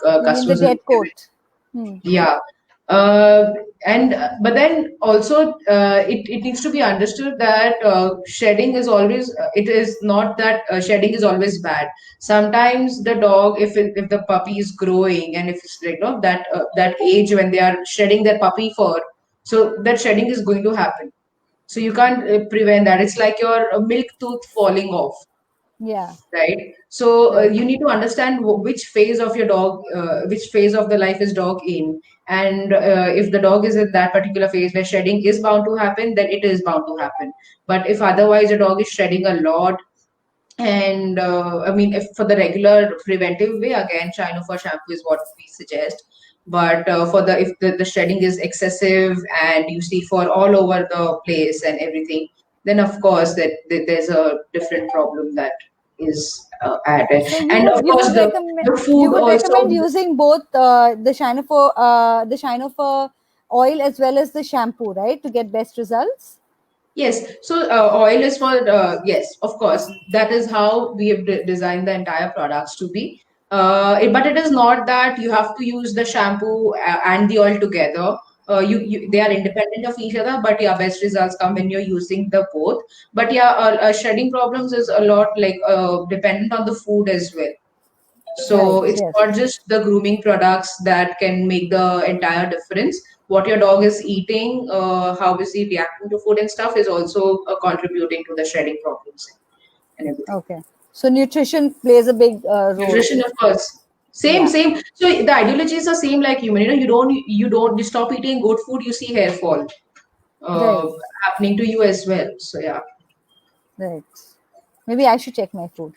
[SPEAKER 1] the
[SPEAKER 2] customers who
[SPEAKER 1] dead coat? Hmm.
[SPEAKER 2] yeah. And but then also it needs to be understood that shedding is always it is not that shedding is always bad. Sometimes the dog, if the puppy is growing and if it's like no that age when they are shedding their puppy fur, so that shedding is going to happen. So you can't prevent that. It's like your milk tooth falling off,
[SPEAKER 1] Yeah,
[SPEAKER 2] right? So
[SPEAKER 1] right.
[SPEAKER 2] you need to understand which phase of your dog, which phase of the life is dog in, and if the dog is in that particular phase where shedding is bound to happen, then it is bound to happen. But if otherwise the dog is shedding a lot, and I mean, if for the regular preventive way, again, China for shampoo is what we suggest. But for if the shedding is excessive and you see for all over the place and everything, then of course that there's a different problem that is added.
[SPEAKER 1] So
[SPEAKER 2] And of
[SPEAKER 1] you
[SPEAKER 2] course
[SPEAKER 1] would recommend
[SPEAKER 2] the food also.
[SPEAKER 1] using both the Shine for oil as well as the shampoo, right, to get best results.
[SPEAKER 2] Yes, so oil is for yes, of course. That is how we have designed the entire products to be. But it is not that you have to use the shampoo and the oil together. They are independent of each other, but yeah, best results come when you're using the both. But yeah, shedding problems is a lot like dependent on the food as well.
[SPEAKER 1] Right.
[SPEAKER 2] So it's
[SPEAKER 1] Yes.
[SPEAKER 2] not just the grooming products that can make the entire difference. What your dog is eating, how is he reacting to food and stuff is also contributing to the shedding problems and everything.
[SPEAKER 1] Okay. So nutrition plays a big role.
[SPEAKER 2] Nutrition, of course. Same,
[SPEAKER 1] Yeah.
[SPEAKER 2] same. So the ideologies are same like human. You stop eating good food, you see hair fall
[SPEAKER 1] Right.
[SPEAKER 2] uh, happening to you as well. So yeah.
[SPEAKER 1] Right. Maybe I should check my food.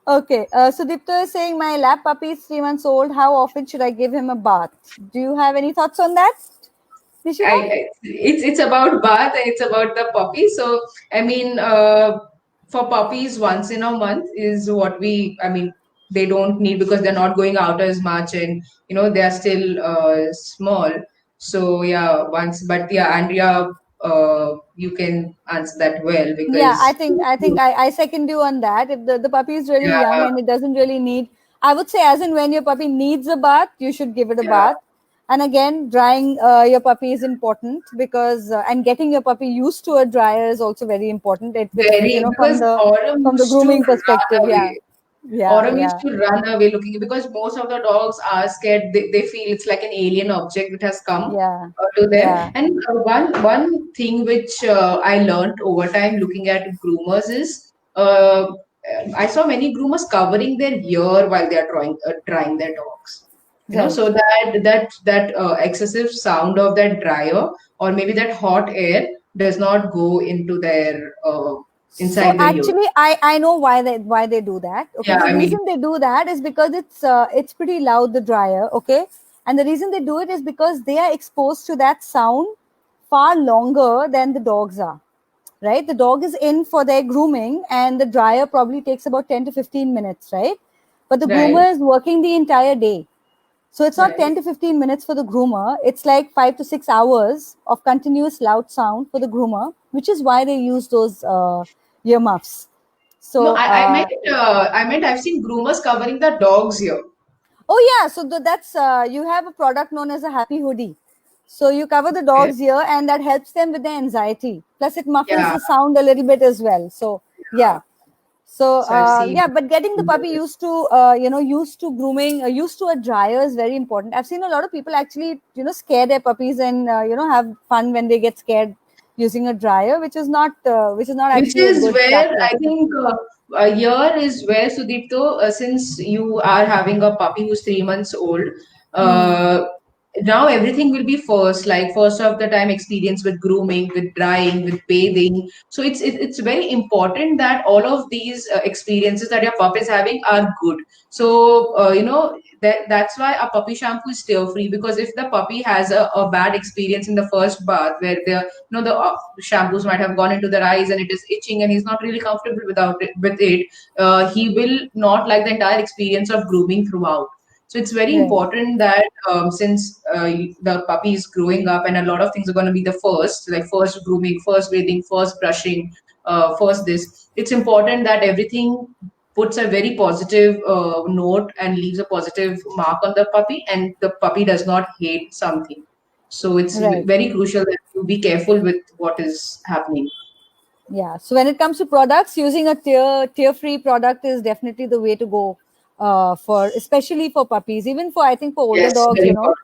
[SPEAKER 1] Okay. So Dipto is saying my lap puppy is 3 months old. How often should I give him a bath? Do you have any thoughts on that, Nishita?
[SPEAKER 2] It's about bath and it's about the puppy. So I mean, for puppies, once in a month is what I mean, they don't need because they're not going out as much, and they are still small. So yeah, once. But yeah, Andrea, you can answer that well
[SPEAKER 1] Yeah,
[SPEAKER 2] because
[SPEAKER 1] I think I second you on that. If the puppy is really young
[SPEAKER 2] yeah,
[SPEAKER 1] and it doesn't really need, I would say, as in when your puppy needs a bath, you should give it a
[SPEAKER 2] yeah.
[SPEAKER 1] bath. And again, drying your puppy is important because and getting your puppy used to a dryer is also very important. It with
[SPEAKER 2] Very
[SPEAKER 1] from
[SPEAKER 2] because Autumn
[SPEAKER 1] the
[SPEAKER 2] used to
[SPEAKER 1] grooming perspective.
[SPEAKER 2] run
[SPEAKER 1] Yeah,
[SPEAKER 2] away.
[SPEAKER 1] yeah,
[SPEAKER 2] Autumn
[SPEAKER 1] yeah,
[SPEAKER 2] used to run away looking because most of the dogs are scared. They feel it's like an alien object that has come
[SPEAKER 1] yeah,
[SPEAKER 2] to them.
[SPEAKER 1] yeah.
[SPEAKER 2] And one thing which I learned over time looking at groomers is I saw many groomers covering their ear while they are drying their dogs.
[SPEAKER 1] Right.
[SPEAKER 2] So that excessive sound of that dryer or maybe that hot air does not go into their
[SPEAKER 1] So
[SPEAKER 2] inside the ear.
[SPEAKER 1] actually, I know why they do that. Okay,
[SPEAKER 2] Yeah,
[SPEAKER 1] the
[SPEAKER 2] I mean,
[SPEAKER 1] reason they do that is because it's pretty loud, the dryer. Okay, and the reason they do it is because they are exposed to that sound far longer than the dogs are. Right, the dog is in for their grooming, and the dryer probably takes about 10 to 15 minutes. Right, but the
[SPEAKER 2] right,
[SPEAKER 1] groomer is working the entire day. So it's not
[SPEAKER 2] right.
[SPEAKER 1] 10 to 15 minutes for the groomer. It's like 5 to 6 hours of continuous loud sound for the groomer, which is why they use those earmuffs.
[SPEAKER 2] No,
[SPEAKER 1] So,
[SPEAKER 2] I meant I've seen groomers covering the dog's ear.
[SPEAKER 1] oh yeah, so that's you have a product known as a happy hoodie. So you cover the
[SPEAKER 2] Okay.
[SPEAKER 1] dog's ear, and that helps them with their anxiety. Plus, it muffles
[SPEAKER 2] Yeah,
[SPEAKER 1] the sound a little bit as well. So
[SPEAKER 2] yeah.
[SPEAKER 1] yeah. So
[SPEAKER 2] So I've seen.
[SPEAKER 1] yeah, but getting the puppy used to used to grooming, used to a dryer is very important. I've seen a lot of people actually scare their puppies and have fun when they get scared using a dryer, which is not
[SPEAKER 2] Which
[SPEAKER 1] actually a
[SPEAKER 2] is
[SPEAKER 1] good
[SPEAKER 2] where
[SPEAKER 1] practice.
[SPEAKER 2] I think here is where Sudipto, since you are having a puppy who's 3 months old,
[SPEAKER 1] Hmm.
[SPEAKER 2] uh, now everything will be first, like first of the time experience with grooming, with drying, with bathing. So it's very important that all of these experiences that your pup is having are good. So that's why a puppy shampoo is tear free, because if the puppy has a bad experience in the first bath where the shampoos might have gone into their eyes and it is itching and he's not really comfortable with it, he will not like the entire experience of grooming throughout. So it's very
[SPEAKER 1] Right.
[SPEAKER 2] important that since the puppy is growing up and a lot of things are going to be the first, like first grooming, first bathing, first brushing, first this, it's important that everything puts a very positive note and leaves a positive mark on the puppy, and the puppy does not hate something. So it's
[SPEAKER 1] Right.
[SPEAKER 2] very crucial that you be careful with what is happening.
[SPEAKER 1] Yeah. So when it comes to products, using a tier free product is definitely the way to go. For especially for puppies, even for I think for older
[SPEAKER 2] Yes,
[SPEAKER 1] dogs,
[SPEAKER 2] very important.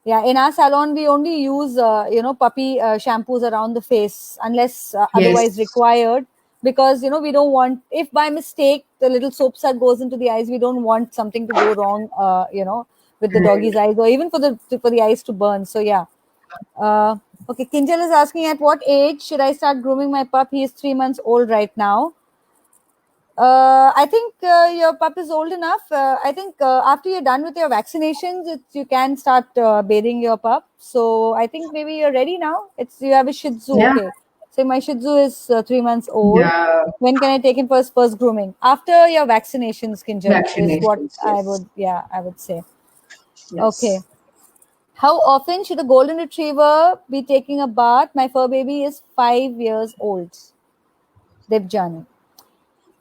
[SPEAKER 1] Yeah, in our salon we only use puppy shampoos around the face unless otherwise
[SPEAKER 2] Yes.
[SPEAKER 1] required, because we don't want, if by mistake the little soap suck goes into the eyes, we don't want something to go wrong, with the doggy's eyes, or even for the eyes to burn. So yeah. uh, okay, Kinjal is asking, at what age should I start grooming my pup? He is 3 months old right now. I think your pup is old enough. I think after you're done with your vaccinations, you can start bathing your pup. So I think maybe you're ready now. You have a Shih Tzu,
[SPEAKER 2] Yeah.
[SPEAKER 1] okay? So my Shih Tzu is 3 months old.
[SPEAKER 2] Yeah.
[SPEAKER 1] When can I take him for his first grooming? After your vaccinations, Kinjal, is what
[SPEAKER 2] Vaccinations. Yes.
[SPEAKER 1] I would say. Okay.
[SPEAKER 2] Yes.
[SPEAKER 1] How often should a golden retriever be taking a bath? My fur baby is 5 years old. Debjani.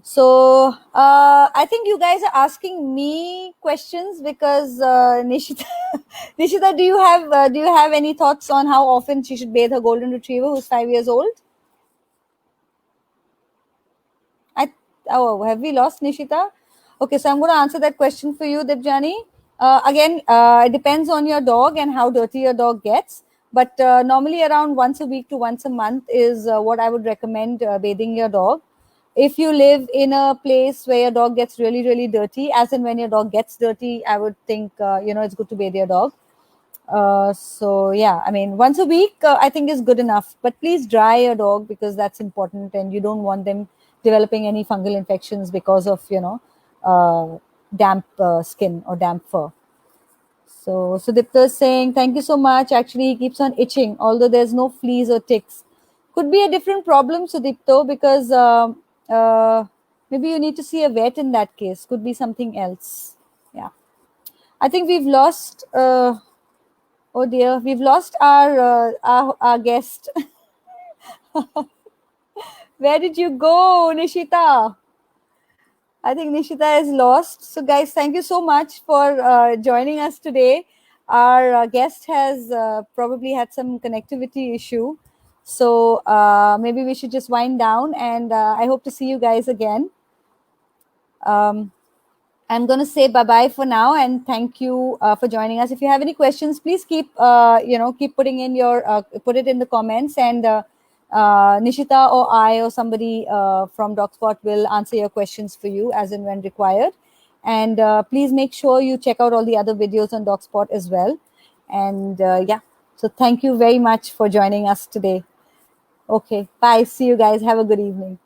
[SPEAKER 1] So I think you guys are asking me questions because Nishita, Nishita, do you have any thoughts on how often she should bathe her golden retriever who's 5 years old? I Oh, have we lost Nishita? Okay, so I'm going to answer that question for you, Debjani. Again, it depends on your dog and how dirty your dog gets. But normally, around once a week to once a month is what I would recommend bathing your dog. If you live in a place where your dog gets really, really dirty, as in when your dog gets dirty, I would think it's good to bathe your dog. So yeah, I mean, once a week I think is good enough. But please dry your dog because that's important, and you don't want them developing any fungal infections because of damp skin or damp fur. So Sudipta is saying, thank you so much. Actually, he keeps on itching, although there's no fleas or ticks. Could be a different problem, Sudipto, because uh, maybe you need to see a vet in that case. Could be something else. Yeah. I think we've lost. Oh dear, we've lost our guest. Where did you go, Nishita? I think Nishita is lost. So, guys, thank you so much for joining us today. Our guest has probably had some connectivity issue. So, maybe we should just wind down, and I hope to see you guys again. Um, I'm going to say bye bye for now, and thank you for joining us. If you have any questions, please keep putting in put it in the comments, and Nishita or I or somebody from DocSpot will answer your questions for you as and when required. And please make sure you check out all the other videos on DocSpot as well. And yeah, so thank you very much for joining us today. Okay, bye. See you guys. Have a good evening.